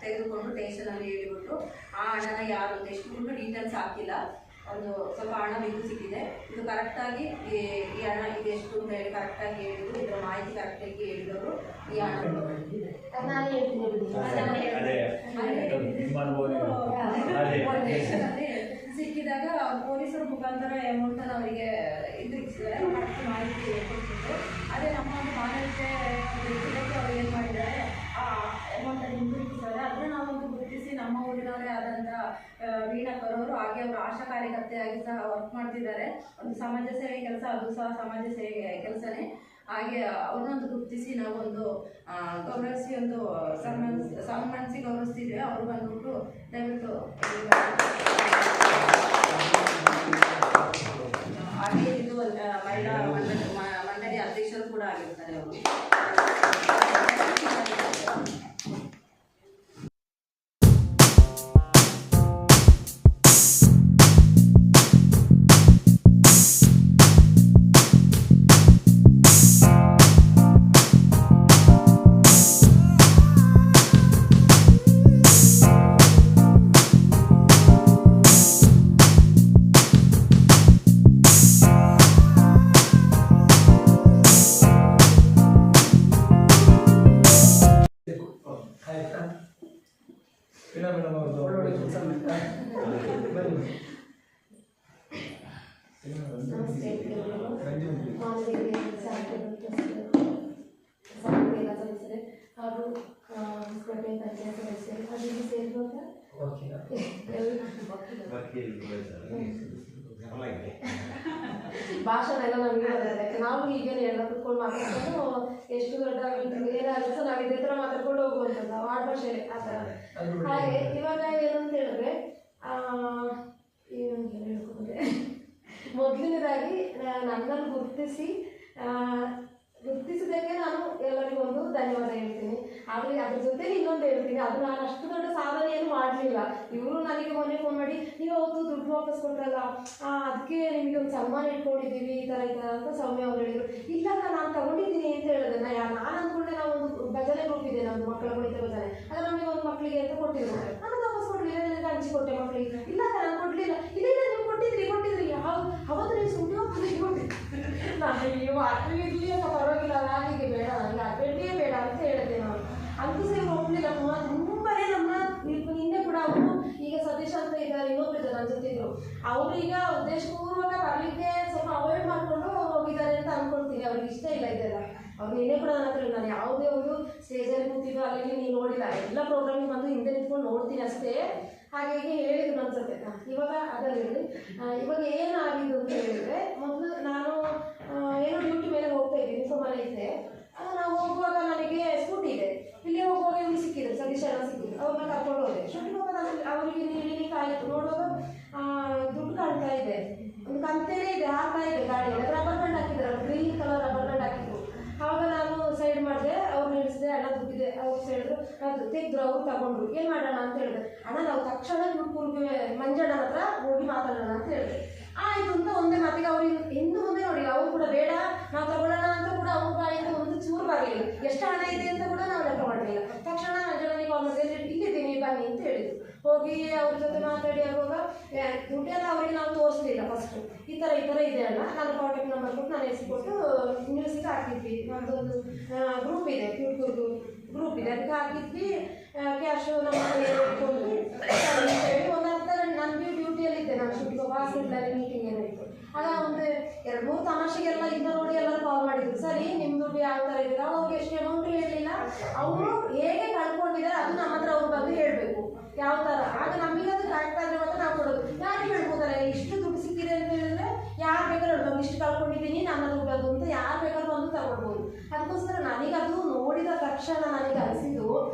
ತೆಗೆದುಕೊಂಡು ಸ್ಟೇಷನಲ್ಲಿ ಹೇಳಿಬಿಟ್ಟು ಆ ಹಣನ ಯಾರು ಅಂತ ಎಷ್ಟು ಡೀಟೇಲ್ಸ್ ಹಾಕಿಲ್ಲ, ಒಂದು ಸ್ವಲ್ಪ ಹಣ ಬಿದ್ದು ಸಿಕ್ಕಿದೆ, ಇದು ಕರೆಕ್ಟಾಗಿ ಈ ಹಣ ಇದೆಷ್ಟು ಅಂತ ಹೇಳಿ ಕರೆಕ್ಟಾಗಿ ಹೇಳಿದ್ರು, ಇದರ ಮಾಹಿತಿ ಕರೆಕ್ಟಾಗಿ ಹೇಳಿದವರು ಈ ಹಣ ಸಿಕ್ಕಿದಾಗ ಪೊಲೀಸರ ಮುಖಾಂತರ ಅಮೌಂಟನ್ನು ಅವರಿಗೆ ಇದ್ರಿಸಿದ್ದಾರೆ, ಮಾಹಿತಿ ಕೊಡ್ತಿದ್ರು. ಅದೇ ನಮ್ಮ ಒಂದು ಮಾನವೀಯತೆ ಇದಕ್ಕೆ ಅವರು ಏನು ಮಾಡಿದ್ದಾರೆ, ಆ ಅಮೌಂಟನ್ನು ಹಿಂದಿರುಗಿಸಿದ್ದಾರೆ. ಅದನ್ನು ನಾವೊಂದು ಗುರುತಿಸಿ ನಮ್ಮ ಊರಿನವರೇ ಆದಂಥ ವೀಣಾ ಕರೋರು, ಹಾಗೆ ಅವರು ಆಶಾ ಕಾರ್ಯಕರ್ತೆಯಾಗಿ ಸಹ ವರ್ಕ್ ಮಾಡ್ತಿದ್ದಾರೆ. ಒಂದು ಸಮಾಜ ಸೇವೆ ಕೆಲಸ, ಅದು ಸಹ ಸಮಾಜ ಸೇವೆ ಕೆಲಸನೇ. ಹಾಗೆ ಅವ್ರನ್ನೊಂದು ಗುರುತಿಸಿ ನಾವೊಂದು ಗೌರವಿಸಿ ಒಂದು ಸನ್ಮಾನಿಸಿ ಗೌರವಿಸ್ತಿದ್ದೇವೆ. ಅವರು ಬಂದ್ಬಿಟ್ಟು ದಯವಿಟ್ಟು ಹಾಗೆ ಇದು ಮಹಿಳಾ ಮಂಡಳಿ ಅಧ್ಯಕ್ಷರು ಕೂಡ ಆಗಿರ್ತಾರೆ ಅವರು. ಒಳ್ಳೊಳ್ಳೆ ಕೆಲಸ ಬನ್ನಿ. ಹಾಗೂ ಹೊಸಕೋಟೆ ಪಂಚಾಯತ್ ಸದಸ್ಯರು ಅದಕ್ಕೆ ಸೇರಿರುವಾಗ ಭಾಷಣ ಎಲ್ಲ ನಮಗೆ ಬರ್ತದೆ. ನಾವು ಹೀಗೇನೆ ಎಲ್ಲ ಕುತ್ಕೊಂಡು ಮಾತಾಡ್ಕೊಂಡು ಎಷ್ಟು ದೊಡ್ಡ ಏನಾದ್ರು ಸಹ ನಾವು ಇದೇ ಥರ ಮಾತಾಡ್ಕೊಂಡು ಹೋಗುವಂಥದ್ದು ನಾವು ಆಡ್ ಭಾಷೆಯಲ್ಲಿ ಆ ಥರ. ಹಾಗೆ ಇವಾಗ ಏನು ಅಂತ ಹೇಳಿದ್ರೆ ಹೇಳ್ಕೊಂಡೆ, ಮೊದಲನೇದಾಗಿ ನನ್ನನ್ನು ಗುರುತಿಸಿದ್ದಕ್ಕೆ ನಾನು ಎಲ್ಲರಿಗೂ ಒಂದು ಧನ್ಯವಾದ ಹೇಳ್ತೀನಿ. ಆದರೆ ಅದ್ರ ಜೊತೆಲಿ ಇನ್ನೊಂದು ಹೇಳ್ತೀನಿ, ಅದು ನಾನು ಅಷ್ಟು ದೊಡ್ಡ ಸಾಧನೆಯನ್ನು ಮಾಡಲಿಲ್ಲ. ಇವರು ನನಗೆ ಮೊನ್ನೆ ಫೋನ್ ಮಾಡಿ, ನೀವು ಅವತ್ತು ದುಡ್ಡು ವಾಪಸ್ ಕೊಟ್ರಲ್ಲ, ಅದಕ್ಕೆ ನಿಮಗೆ ಒಂದು ಸನ್ಮಾನ ಇಟ್ಕೊಂಡಿದ್ದೀವಿ ಈ ಥರ ಅಂತ ಸೌಮ್ಯ ಅವ್ರು ಹೇಳಿದರು. ಇಲ್ಲ ನಾನು ತಗೊಂಡಿದ್ದೀನಿ ಅಂತ ಹೇಳಿದೆ. ನಾನು ಅಂದ್ಕೊಂಡೆ ನಾವು ಒಂದು ಭಜನೆ ಗ್ರೂಪ್ ಇದೆ, ನಮ್ಮದು ಮಕ್ಕಳ ಕುಣಿತ ಭಜನೆ, ಅದು ನಮಗೆ ಒಂದು ಮಕ್ಕಳಿಗೆ ಅಂತ ಕೊಟ್ಟಿದ್ರು. ನಾನು ವಾಪಸ್ ಕೊಡಲಿಲ್ಲ, ನನಗೆ ಹಂಚಿಕೊಟ್ಟೆ ಮಕ್ಕಳಿಗೆ. ಇಲ್ಲ ನಾನು ಕೊಡಲಿಲ್ಲ. ಇಲ್ಲ ನೀವು ಕೊಟ್ಟಿದ್ರಿ ಅವತ್ತು ನೀವು ಸುಮ್ಮನೆ ಕೊಟ್ಟಿದ್ರಿ. ನಾನು ಅಯ್ಯೋ ಅದು ಇರಲಿ ಅಂತ ಪರವಾಗಿಲ್ಲ, ನಾಲಿಗೆ ಬೇಡ, ನನಗೆ ಅಡ್ವೆಂಟಿಯೇ ಬೇಡ ಅಂತ ಹೇಳಿದೆ ನಾನು. ಅಂತೂ ಸೇರಿ ಹೋಗ್ಲಿಲ್ಲ. ತುಂಬನೇ ನಮ್ಮ ಹಿಂದೆ ಕೂಡ ಅವರು ಈಗ ಸತೀಶ್ ಅಂತ ಇದ್ದಾರೆ, ಇನ್ನೊಬ್ಬರು ಜನ ಜೊತೆ ಇದ್ರು. ಅವರು ಈಗ ಉದ್ದೇಶಪೂರ್ವಕ ಬರಲಿಕ್ಕೆ ಸ್ವಲ್ಪ ಅವಾಯ್ಡ್ ಮಾಡಿಕೊಂಡು ಹೋಗಿದ್ದಾರೆ ಅಂತ ಅನ್ಕೊಳ್ತೀನಿ. ಅವ್ರಿಗೆ ಇಷ್ಟ ಇಲ್ಲ ಇದೆಲ್ಲ. ಅವ್ರು ನಿನ್ನೆ ಕೂಡ ನನ್ನ ಹತ್ರ ನಾನು ಯಾವುದೇ ಒಂದು ಸ್ಟೇಜಲ್ಲಿ ಕೂತಿದ್ದು ಅಲ್ಲಿ ನೀವು ನೋಡಿಲ್ಲ, ಎಲ್ಲ ಪ್ರೋಗ್ರಾಮಿಗೆ ಬಂದು ಹಿಂದೆ ನಿಂತ್ಕೊಂಡು ನೋಡ್ತೀನಿ ಅಷ್ಟೇ. ಹಾಗಾಗಿ ಹೇಳಿದ್ರು ನನ್ನ ಜೊತೆ. ಇವಾಗ ಅದರಲ್ಲಿ ಇವಾಗ ಏನಾಗಿದ್ದು ಅಂತ ಹೇಳಿದ್ರೆ, ಮೊದಲು ಮನೆ ಇದ್ದೆ. ನಾವು ಹೋಗುವಾಗ ನನಗೆ ಸ್ಕೂಟಿ ಇದೆ, ಇಲ್ಲಿ ಹೋಗುವಾಗ ಇವ್ರು ಸಿಕ್ಕಿದ್ರು, ಸತೀಶ್ ಅಣ್ಣ ಸಿಕ್ಕಿದ್ರು, ಅವ್ರನ್ನ ಕರ್ಕೊಂಡು ಹೋದೆ. ಶೂಟಿಂಗ್ ಹೋಗೋದು ಅವರಿಗೆ ಇಳಿಲಿಕ್ಕೆ ಆಯಿತು. ನೋಡುವಾಗ ದುಡ್ಡು ಕಾಣ್ತಾ ಇದೆ, ಒಂದು ಕಂತೇನೆ ಇದೆ, ಹಾಕ್ತಾ ಇದೆ ಗಾಡಿ. ರಬ್ಬರ್ ಬ್ಯಾಂಡ್ ಹಾಕಿದ್ರು, ಗ್ರೀನ್ ಕಲರ್ ರಬ್ಬರ್ ಬ್ಯಾಂಡ್ ಹಾಕಿದ್ರು. ಆವಾಗ ನಾನು ಸೈಡ್ ಮಾಡಿದೆ, ಅವ್ರು ನಿಲ್ಲಿಸಿದೆ, ಅಣ್ಣ ದುಡ್ಡಿದೆ. ಅವ್ರು ಹೇಳಿದ್ರು, ಅದು ತೆಗೆದ್ರು, ಅವ್ರು ತಗೊಂಡ್ರು. ಏನು ಮಾಡೋಣ ಅಂತ ಹೇಳಿದೆ. ಅಣ್ಣ ನಾವು ತಕ್ಷಣ ಯೂಟ್ಯೂಬ್ಗೆ ಮಂಜಣ್ಣ ಹತ್ರ ಹೋಗಿ ಮಾತಾಡೋಣ ಅಂತ ಹೇಳಿದೆ. ಆಯಿತು ಅಂತ ಒಂದೇ ಮಾತಿಗೆ ಅವ್ರಿಗೆ ಇನ್ನು ಮುಂದೆ ನೋಡಿ, ಅವ್ರು ಕೂಡ ಬೇಡ ನಾವು ತಗೊಳ್ಳೋಣ ಅಂತ ಕೂಡ ಅವ್ರ ಬಾಯಿಂದ ಒಂದು ಚೂರು ಬರಲಿಲ್ಲ. ಎಷ್ಟು ಹಣ ಇದೆ ಅಂತ ಕೂಡ ನಾವು ಲೆಕ್ಕ ಮಾಡಲಿಲ್ಲ. ತಕ್ಷಣ ಮಂಜಣ್ಣನಿಗೆ ಕಾಲ್ ಮಾಡಿದೆ, ಇಲ್ಲಿದ್ದೀನಿ ಬನ್ನಿ ಅಂತ ಹೇಳಿದ್ರು. ಹೋಗಿ ಅವ್ರ ಜೊತೆ ಮಾತಾಡಿ ಆಗುವಾಗ ದುಡ್ಡೆಲ್ಲ ಅವರಿಗೆ ನಾವು ತೋರಿಸ್ಲಿಲ್ಲ. ಫಸ್ಟು ಈ ಥರ ಇದೆ ಅಣ್ಣ, ನಾನು ಕಾಂಟ್ಯಾಕ್ಟ್ ನಂಬರ್ ಕೊಟ್ಟು ನಾನು ಹೆಸರು ಕೊಟ್ಟು ನ್ಯೂಸಿಗೆ ಹಾಕಿದ್ವಿ. ನಮ್ಮದೊಂದು ಗ್ರೂಪ್ ಇದೆ, ಯೂಟ್ಯೂಬ್ದು ಗ್ರೂಪ್ ಇದೆ, ಅದಕ್ಕೆ ಹಾಕಿದ್ವಿ. ಕ್ಯಾಶು ನಮ್ಮ ಮನೆಯಲ್ಲಿ ಇಟ್ಕೊಂಡು ಒಂದು ಅರ್ಧ ಗಂಟೆ ನನಗೆ ಡ್ಯೂಟಿಯಲ್ಲಿದ್ದೆ. ನಾನು ಶೂಟಿಂಗ್ ಹಾಸ್ಪಿಟ್ಲಲ್ಲಿ ಮೀಟಿಂಗ್ ಏನೋ ಇತ್ತು. ಆಗ ಒಂದು 2-3 ತಮಾಷೆಗೆಲ್ಲ ಇಂದ ನೋಡಿ ಎಲ್ಲರೂ ಕಾಲ್ ಮಾಡಿದ್ರು. ಸರಿ ನಿಮ್ಮ ದುಡ್ಡು ಯಾವ ಥರ ಇದ್ದೀರಾ, ಅವ್ರಿಗೆ ಎಷ್ಟು ಅಮೌಂಟ್ ಹೇಳಲಿಲ್ಲ, ಅವರು ಹೇಗೆ ಕಳ್ಕೊಂಡಿದ್ದಾರೆ ಅದು ನಮ್ಮ ಹತ್ರ ಅವ್ರ ಬಗ್ಗೆ ಹೇಳಬೇಕು ಯಾವ ಥರ. ಆಗ ನಮಗೆ ಅದು ಕರೆಕ್ಟ್ ಆದರೆ ಮಾತ್ರ ನಾವು ಕೊಡೋದು. ಯಾರಿಗೆ ಹೇಳ್ಬೋದಲ್ಲ, ಇಷ್ಟು ದುಡ್ಡು ಸಿಕ್ಕಿದೆ ಅಂತ ಹೇಳಿದ್ರೆ ಯಾರು ಬೇಕಾದ್ರೂ ಹೇಳ್ಬೋದು, ಇಷ್ಟು ಕಳ್ಕೊಂಡಿದ್ದೀನಿ ನನ್ನ ದುಡ್ಡು ಅದು ಅಂತ ಯಾರು ಬೇಕಾದ್ರೂ ಬಂದು ತಗೊಳ್ಬೋದು. ಅದಕ್ಕೋಸ್ಕರ ನನಗದು ನೋಡಿದ ತಕ್ಷಣ ನನಗೆ ಅನಿಸಿದ್ದು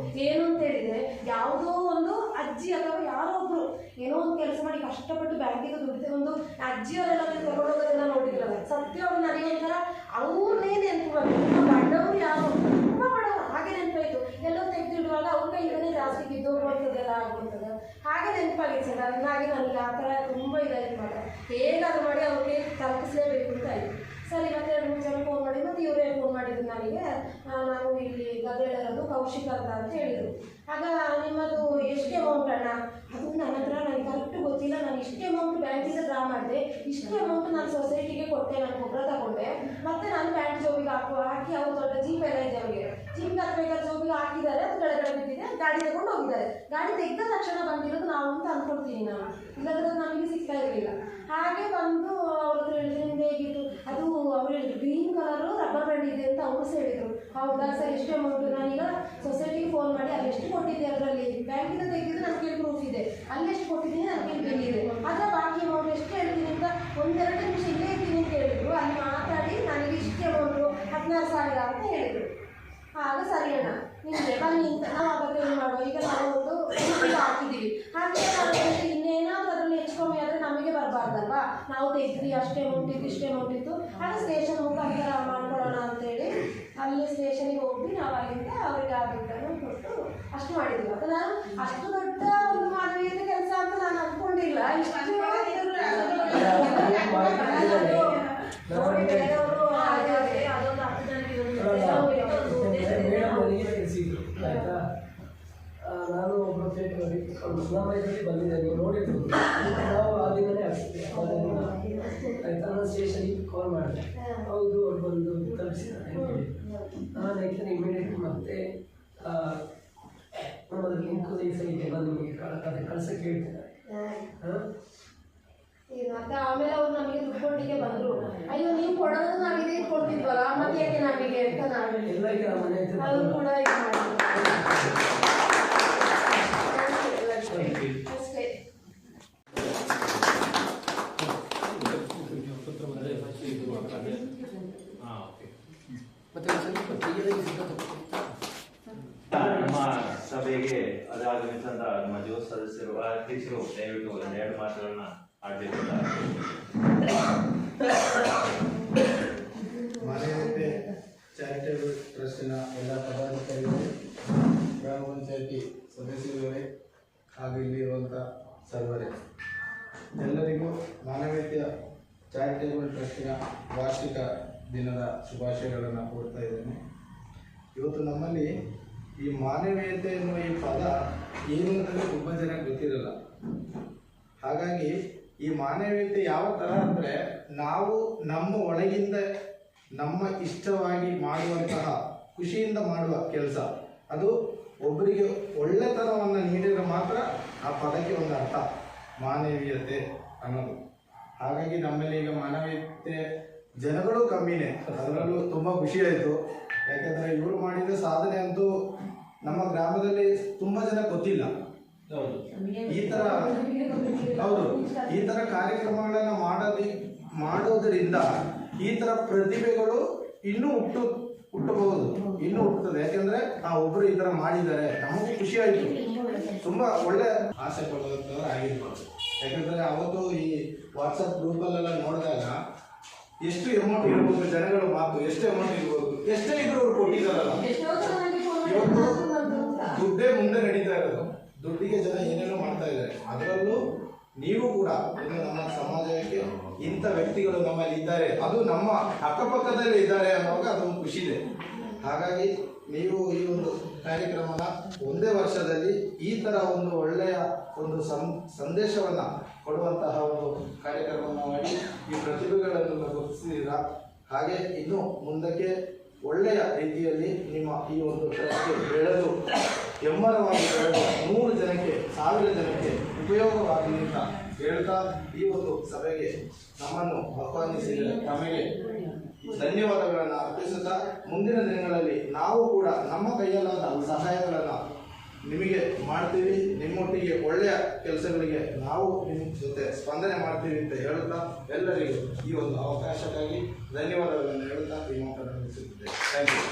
ಏನು ಅಂತ ಹೇಳಿದರೆ, ಯಾವುದೋ ಒಂದು ಅಜ್ಜಿ ಅಥವಾ ಯಾರೋ ಒಬ್ಬರು ಏನೋ ಒಂದು ಕೆಲಸ ಮಾಡಿ ಕಷ್ಟಪಟ್ಟು ಬ್ಯಾಂಕಿಗೆ ದುಡ್ಡು ಒಂದು ಅಜ್ಜಿಯವರೆಲ್ಲ ತಗೊಳ್ಳೋದೆಲ್ಲ ನೋಡಿದ್ರಲ್ಲ, ಸತ್ಯವಾಗಿ ನನಗೆ ಒಂಥರ ಅವ್ರನ್ನೇ ನೆನಪು ಬಂತು. ಬಡವರು ಯಾರು ತುಂಬ ಬಡವರು ಹಾಗೆ ನೆನಪಾಯಿತು. ಎಲ್ಲೋ ತೆಗೆದಿಡುವಾಗ ಅವ್ರ ಕೈಯಿಂದನೇ ಜಾಸ್ತಿ ಬಿದ್ದೋಗುವಂಥದ್ದೆಲ್ಲ ಆಗುವಂಥದ್ದು ಹಾಗೆ ನೆನಪಾಗಿತ್ತು ಸರ್. ಅದನ್ನಾಗಿ ನನಗೆ ಆ ಥರ ತುಂಬ ಇದಾಯಿತು. ಮಾತ್ರ ಹೇಗಾದ್ರು ಮಾಡಿ ಅವ್ರಿಗೆ ತಲುಪಿಸಲೇಬೇಕು ಅಂತ ಆಯಿತು. ಸರಿ ಮತ್ತೆ 2-3 ಜನ ಫೋನ್ ಮಾಡಿ, ಮತ್ತು ಇವರೇ ಫೋನ್ ಮಾಡಿದ್ರು ನನಗೆ. ನಾನು ಇಲ್ಲಿ ಗದಗಿರೋದು ಕೌಶಿಕ್ ಅಂತ ಹೇಳಿದರು. ಆಗ ನಿಮ್ಮದು ಎಷ್ಟು ಅಮೌಂಟ್ ಅಣ್ಣ, ಅದು ನನ್ನ ಹತ್ರ ನನಗೆ ಕರೆಕ್ಟ್ ಗೊತ್ತಿಲ್ಲ, ನಾನು ಇಷ್ಟೇ ಅಮೌಂಟ್ ಬ್ಯಾಂಕಿಂದ ಡ್ರಾ ಮಾಡಿದೆ, ಇಷ್ಟೇ ಅಮೌಂಟ್ ನಾನು ಸೊಸೈಟಿಗೆ ಕೊಟ್ಟೆ, ನಾನು ಗೊಬ್ಬರ ತಗೊಂಡೆ, ಮತ್ತು ನಾನು ಪ್ಯಾಂಟ್ ಜೋಬಿಗೆ ಹಾಕಿ ಅವ್ರು ದೊಡ್ಡ ಜೀಪ್ ಎಲ್ಲ ಇದೆ, ಅವರಿಗೆ ಜೀಪ್ಗೆ ಹಾಕಬೇಕಾದ್ರೆ ಜೋಬಿಗೆ ಹಾಕಿದ್ದಾರೆ, ಅದು ಕೆಳಗಡೆ ಬಿದ್ದಿದೆ, ಗಾಡಿ ತಗೊಂಡು ಹೋಗಿದ್ದಾರೆ. ಗಾಡಿ ತೆಗೆದ ತಕ್ಷಣ ಬಂದಿರೋದು ನಾವು ಅಂತ ಅಂದ್ಕೊಡ್ತೀನಿ ನಾನು, ಇಲ್ಲಾಂದ್ರೆ ನಮಗೆ ಸಿಗ್ತಾ ಇರಲಿಲ್ಲ. ಹಾಗೆ ಬಂದು ಅವ್ರ ಹತ್ರ ಹೇಳಿದ್ರು, ನಿಮ್ದು ಹೇಗಿತ್ತು ಅದು, ಅವ್ರು ಹೇಳಿದ್ರು ಗ್ರೀನ್ ಕಲರು ರಬ್ಬರ್ ಬ್ಯಾಂಡ್ ಇದೆ ಅಂತ ಅವರು ಸಹ ಹೇಳಿದರು. ಹೌದಾ ಸರ್, ಎಷ್ಟು ಅಮೌಂಟು, ನಾನೀಗ ಸೊಸೈಟಿಗೆ ಫೋನ್ ಮಾಡಿ ಅಲ್ಲಿ ಎಷ್ಟು ಕೊಟ್ಟಿದ್ದೆ, ಅದರಲ್ಲಿ ಬ್ಯಾಂಕಿಂದ ತೆಗೆದಿದ್ದು ನನ್ನ ಕೈಲಿ ಪ್ರೂಫ್ ಇದೆ, ಅಲ್ಲಿ ಎಷ್ಟು ಕೊಟ್ಟಿದ್ದೀನಿ ನನ್ನ ಕೈಲಿ ಬಿಲ್ ಇದೆ, ಅದರ ಬಾಕಿ ಅಮೌಂಟ್ ಎಷ್ಟು ಹೇಳ್ತೀನಿ ಅಂತ 1-2 ನಿಮಿಷ ಇಲ್ಲೇ ಇದ್ದೀನಿ ಅಂತ ಹೇಳಿದ್ರು. ಅಲ್ಲಿ ಮಾತಾಡಿ ನನಗೆ ಇಷ್ಟೇ ಅಮೌಂಟು 16,000 ಅಂತ ಹೇಳಿದರು. ಆಗ ಸರಿ ಅಣ್ಣ ನಿಮಗೆ ಬನ್ನಿ ಅಂತ ನಾವು ಅದಕ್ಕೆ ಏನು ಮಾಡುವ, ಈಗ ನಾವು ಒಂದು ಹಾಕಿದ್ದೀವಿ, ಹಾಗೆ ಇನ್ನೇನಾದ್ರು ಅದರಲ್ಲಿ ಹೆಚ್ಚು ಕಮ್ಮಿ ಆದರೆ ನಮಗೆ ಬರಬಾರ್ದಲ್ವಾ, ನಾವು ತೆಗೆದ್ವಿ ಅಷ್ಟೇ ಅಮೌಂಟ್ ಇತ್ತು ಇಷ್ಟೇ ಅಮೌಂಟ್ ಇತ್ತು, ಆಗ ಸ್ಟೇಷನ್ ಮುಖಾಂತರ ಮಾಡ್ಕೊಳ್ಳೋಣ ಅಂತೇಳಿ ಅಲ್ಲಿ ಸ್ಟೇಷನಿಗೆ ಹೋಗಿ ನಾವು ಅಲ್ಲಿಂದ ಅವರಿಗೆ ಆ ದುಡ್ಡನ್ನು ಕೊಟ್ಟು ಅಷ್ಟು ಮಾಡಿದ್ವಿ. ಅದು ನಾನು ಅಷ್ಟು ದೊಡ್ಡ ಒಂದು ಮಾನವೀಯತೆ ಕೆಲಸ ಅಂತ ನಾನು ಅಂದ್ಕೊಂಡಿಲ್ಲ. ಇಷ್ಟು ಅದೊಂದು 10 ಜನರಿಗೆ ತಿಳಿಸಿದ್ರು ಆಯ್ತಾ. ನಾನು ಒಬ್ಬರು ಥಿಯೇಟರಲ್ಲಿ ಸುಧಾಮಯದಲ್ಲಿ ಬಂದಿದ್ದೆ, ನೀವು ನೋಡಿರ್ಬೋದು. ನಾವು ಆ ದಿನನೇ ಆಗ್ತದೆ ಆಯ್ತಾ. ನಾನು ಸ್ಟೇಷನಿಗೆ ಕಾಲ್ ಮಾಡಿದೆ, ಹೌದು ಅವ್ರು ಬಂದು ತಲುಪಿಸಿದ್ದಾರೆ. ನಾನು ಯಾಕೆಂದರೆ ಇಮಿಡಿಯೇಟ್ ಮತ್ತೆ ನಮ್ಮದು ಲಿಂಕ್ ಇದೆ, ನಾನು ನಿಮಗೆ ಅದೇ ಕಳ್ಸಕ್ಕೆ ಹೇಳ್ತಿದ್ದಾರೆ. ಮತ್ತೆ ಆಮೇಲೆ ಅವ್ರು ನಮಗೆ ದುಡ್ಡು ಕೊಟ್ಟಿಗೆ ಬಂದರು. ಅಯ್ಯೋ ನೀವು ಕೊಡೋದು ನಾವು ಇದೇ ಕೊಡ್ತಿದ್ವಲ್ಲ, ಮತ್ತೆ ಯಾಕೆ ನಮಗೆ ಅಂತ ನಾವು ಎಲ್ಲರಿಗೆ ನಮ್ಮ ಮನೆ ಅದು ಕೂಡ ಇದು ಅಷ್ಟೇ. ನಮ್ಮ ಸಭೆಗೆ ಆಗಮಿಸಿದಂತ ನಮ್ಮ ಯುವ ಸದಸ್ಯರು ಅಧ್ಯಕ್ಷರು ದಯವಿಟ್ಟು 2 ಮಾತುಗಳನ್ನ ಆಡಬೇಕು. ಮಾನವೀಯತೆ ಚಾರಿಟೇಬಲ್ ಟ್ರಸ್ಟಿನ ಎಲ್ಲ ಪದಾಧಿಕಾರಿಗಳು, ಗ್ರಾಮ ಪಂಚಾಯತಿ ಸದಸ್ಯರುಗಳೇ ಹಾಗೂ ಇಲ್ಲಿರುವಂಥ ಸರ್ವರೇ, ಎಲ್ಲರಿಗೂ ಮಾನವೀಯತೆಯ ಚಾರಿಟೇಬಲ್ ಟ್ರಸ್ಟಿನ ವಾರ್ಷಿಕ ದಿನದ ಶುಭಾಶಯಗಳನ್ನು ಕೋರ್ತಾ ಇದ್ದೇನೆ. ಇವತ್ತು ನಮ್ಮಲ್ಲಿ ಈ ಮಾನವೀಯತೆ ಎನ್ನುವ ಈ ಪದ ಏನು ಅಂತಲೇ ತುಂಬ ಜನ ಗೊತ್ತಿರಲ್ಲ. ಹಾಗಾಗಿ ಈ ಮಾನವೀಯತೆ ಯಾವ ಥರ ಅಂದರೆ, ನಾವು ನಮ್ಮ ಒಳಗಿಂದ ನಮ್ಮ ಇಷ್ಟವಾಗಿ ಮಾಡುವಂತಹ ಖುಷಿಯಿಂದ ಮಾಡುವ ಕೆಲಸ, ಅದು ಒಬ್ಬರಿಗೆ ಒಳ್ಳೆತನವನ್ನು ನೀಡಿದರೆ ಮಾತ್ರ ಆ ಪದಕ್ಕೆ ಒಂದು ಅರ್ಥ ಮಾನವೀಯತೆ ಅನ್ನೋದು. ಹಾಗಾಗಿ ನಮ್ಮಲ್ಲಿ ಈಗ ಮಾನವೀಯತೆ ಜನಗಳು ಕಮ್ಮಿನೇ, ಅದರಲ್ಲೂ ತುಂಬ ಖುಷಿಯಾಯಿತು. ಯಾಕೆಂದರೆ ಇವರು ಮಾಡಿದ ಸಾಧನೆ ಅಂತೂ ನಮ್ಮ ಗ್ರಾಮದಲ್ಲಿ ತುಂಬ ಜನ ಗೊತ್ತಿಲ್ಲ. ಈ ಥರ ಹೌದು, ಈ ಥರ ಕಾರ್ಯಕ್ರಮಗಳನ್ನು ಮಾಡೋದ್ರಿಂದ ಈ ಥರ ಪ್ರತಿಭೆಗಳು ಇನ್ನೂ ಹುಟ್ಟಬಹುದು, ಇನ್ನೂ ಹುಟ್ಟುತ್ತದೆ. ಯಾಕೆಂದ್ರೆ ಒಬ್ರು ಈ ತರ ಮಾಡಿದ್ದಾರೆ, ನಮಗೂ ಖುಷಿ ಆಯ್ತು, ತುಂಬಾ ಒಳ್ಳೆ ಆಸೆ ಪಡುವಂತವ್ರು ಆಗಿರ್ಬೋದು. ಯಾಕಂದ್ರೆ ಅವತ್ತು ಈ ವಾಟ್ಸಪ್ ಗ್ರೂಪಲ್ಲೆಲ್ಲ ನೋಡಿದಾಗ ಎಷ್ಟು ಅಮೌಂಟ್ ಇರ್ಬೋದು, ಜನಗಳ ಮಾತು ಎಷ್ಟು ಅಮೌಂಟ್ ಇರ್ಬೋದು, ಎಷ್ಟೇ ಇದ್ರು ಅವ್ರು ಕೊಟ್ಟಿದ್ದಾರಲ್ಲ. ಇವತ್ತು ದುಡ್ಡೇ ಮುಂದೆ ನಡೀತಾ ಇರೋದು, ದುಡ್ಡಿಗೆ ಜನ ಏನೇನೋ ಮಾಡ್ತಾ ಇದ್ದಾರೆ. ಅದರಲ್ಲೂ ನೀವು ಕೂಡ ಇನ್ನು ನಮ್ಮ ಸಮಾಜಕ್ಕೆ ಇಂಥ ವ್ಯಕ್ತಿಗಳು ನಮ್ಮಲ್ಲಿ ಇದ್ದಾರೆ, ಅದು ನಮ್ಮ ಅಕ್ಕಪಕ್ಕದಲ್ಲಿ ಇದ್ದಾರೆ ಅನ್ನೋವಾಗ ಅದೊಂದು ಖುಷಿ ಇದೆ. ಹಾಗಾಗಿ ನೀವು ಈ ಒಂದು ಕಾರ್ಯಕ್ರಮನ ಒಂದೇ ವರ್ಷದಲ್ಲಿ ಈ ಥರ ಒಂದು ಒಳ್ಳೆಯ ಒಂದು ಸಂದೇಶವನ್ನು ಕೊಡುವಂತಹ ಒಂದು ಕಾರ್ಯಕ್ರಮವನ್ನು ಮಾಡಿ ಈ ಪ್ರತಿಭೆಗಳನ್ನು ಗುರುತಿಸಿದ್ದೀರಾ. ಹಾಗೆ ಇನ್ನು ಮುಂದಕ್ಕೆ ಒಳ್ಳೆಯ ರೀತಿಯಲ್ಲಿ ನಿಮ್ಮ ಈ ಒಂದು ಟ್ರಸ್ಟ್ಗೆ ಬೆಳೆದು ಹೆಮ್ಮರವಾಗಿ ಬೆಳೆದು 100 ಜನಕ್ಕೆ 1000 ಜನಕ್ಕೆ ಉಪಯೋಗವಾಗಲಿ ಅಂತ ಹೇಳ್ತಾ ಈ ಒಂದು ಸಭೆಗೆ ನಮ್ಮನ್ನು ಆಹ್ವಾನಿಸಿದರೆ ತಮಗೆ ಧನ್ಯವಾದಗಳನ್ನು ಅರ್ಪಿಸುತ್ತಾ, ಮುಂದಿನ ದಿನಗಳಲ್ಲಿ ನಾವು ಕೂಡ ನಮ್ಮ ಕೈಯಲ್ಲಾದ ಸಹಾಯಗಳನ್ನು ನಿಮಗೆ ಮಾಡ್ತೀವಿ, ನಿಮ್ಮೊಟ್ಟಿಗೆ ಒಳ್ಳೆಯ ಕೆಲಸಗಳಿಗೆ ನಾವು ನಿಮ್ಮ ಜೊತೆ ಸ್ಪಂದನೆ ಮಾಡ್ತೀವಿ ಅಂತ ಹೇಳುತ್ತಾ ಎಲ್ಲರಿಗೂ ಈ ಒಂದು ಅವಕಾಶಕ್ಕಾಗಿ ಧನ್ಯವಾದಗಳನ್ನು ಹೇಳುತ್ತಾ ಈ ಮಾತನ್ನು ಮುಗಿಸುತ್ತಿದ್ದೇವೆ. Thank you.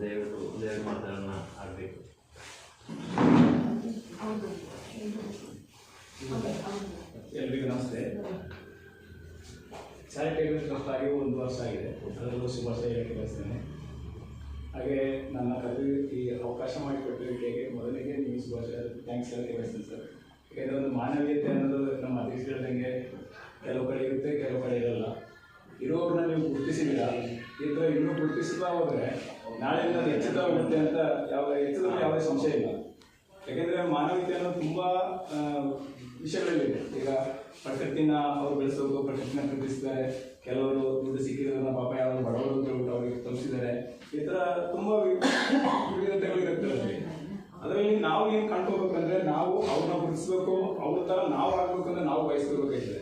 ದಯವಿಟ್ಟು ಮಾತುಗಳನ್ನು ಆಗಬೇಕು. ಎಲ್ರಿಗೂ ನಮಸ್ತೆ. ಚಾರಿಟೇಬಲ್ ಟ್ರಸ್ಟ್ ಆಗಿ 1 ವರ್ಷ ಆಗಿದೆ, ಅದರಲ್ಲೂ ಶುಭಾಶಯ ಹೇಳಕ್ಕೆ ಬಯಸ್ತೇನೆ. ಹಾಗೆ ನನ್ನ ಕರೆದು ಈ ಅವಕಾಶ ಮಾಡಿಕೊಟ್ಟಿದ್ದಕ್ಕೆ ಮೊದಲಿಗೆ ನೀವು ಶುಭಾಶಯ ಥ್ಯಾಂಕ್ಸ್ ಹೇಳಕ್ಕೆ ಬಯಸ್ತೇನೆ ಸರ್. ಯಾಕೆಂದರೆ ಒಂದು ಮಾನವೀಯತೆ ಅನ್ನೋದು ನಮ್ಮ ಅಧ್ಯಕ್ಷರು ಹೇಳ್ದಂಗೆ ಕೆಲವು ಕಡೆ ಇರುತ್ತೆ, ಕೆಲವು ಕಡೆ ಇರಲ್ಲ. ಇರೋರನ್ನ ನೀವು ಗುರುತಿಸಿದ್ದೀರಾ, ಈ ಥರ ಇನ್ನೂ ಗುರುತಿಸ್ತಾ ಹೋದರೆ ನಾಳೆಯಿಂದ ಅದು ಹೆಚ್ಚುತ್ತಾ ಹೋಗುತ್ತೆ ಅಂತ ಹೆಚ್ಚುದಲ್ಲಿ ಯಾವುದೇ ಸಂಶಯ ಇಲ್ಲ. ಯಾಕೆಂದರೆ ಮಾನವೀಯತೆ ಅನ್ನೋದು ತುಂಬ ವಿಷಯಗಳಿದೆ. ಈಗ ಪ್ರಕೃತಿನ ಅವ್ರು ಬೆಳೆಸೋದು, ಪ್ರಕೃತಿನ ಪ್ರೀತಿಸಿದ್ದಾರೆ, ಕೆಲವರು ದುಡ್ಡು ಸಿಕ್ಕಿರೋದನ್ನ ಪಾಪ ಯಾರು ಬಡವರು ಅಂತ ಹೇಳ್ಬಿಟ್ಟು ಅವ್ರಿಗೆ ತಲುಪಿಸಿದ್ದಾರೆ. ಈ ಥರ ತುಂಬ ವಿವಿಧತೆಗಳಿರುತ್ತೆ. ಅದರಲ್ಲಿ ನಾವು ಏನು ಕಂಡ್ಕೋಬೇಕಂದ್ರೆ ನಾವು ಅವ್ರನ್ನ ಗುರುತಿಸ್ಬೇಕು, ಅವ್ರ ಥರ ನಾವು ಆಗ್ಬೇಕಂದ್ರೆ ನಾವು ಬಯಸ್ಕೋಬೇಕಾಗ್ತದೆ.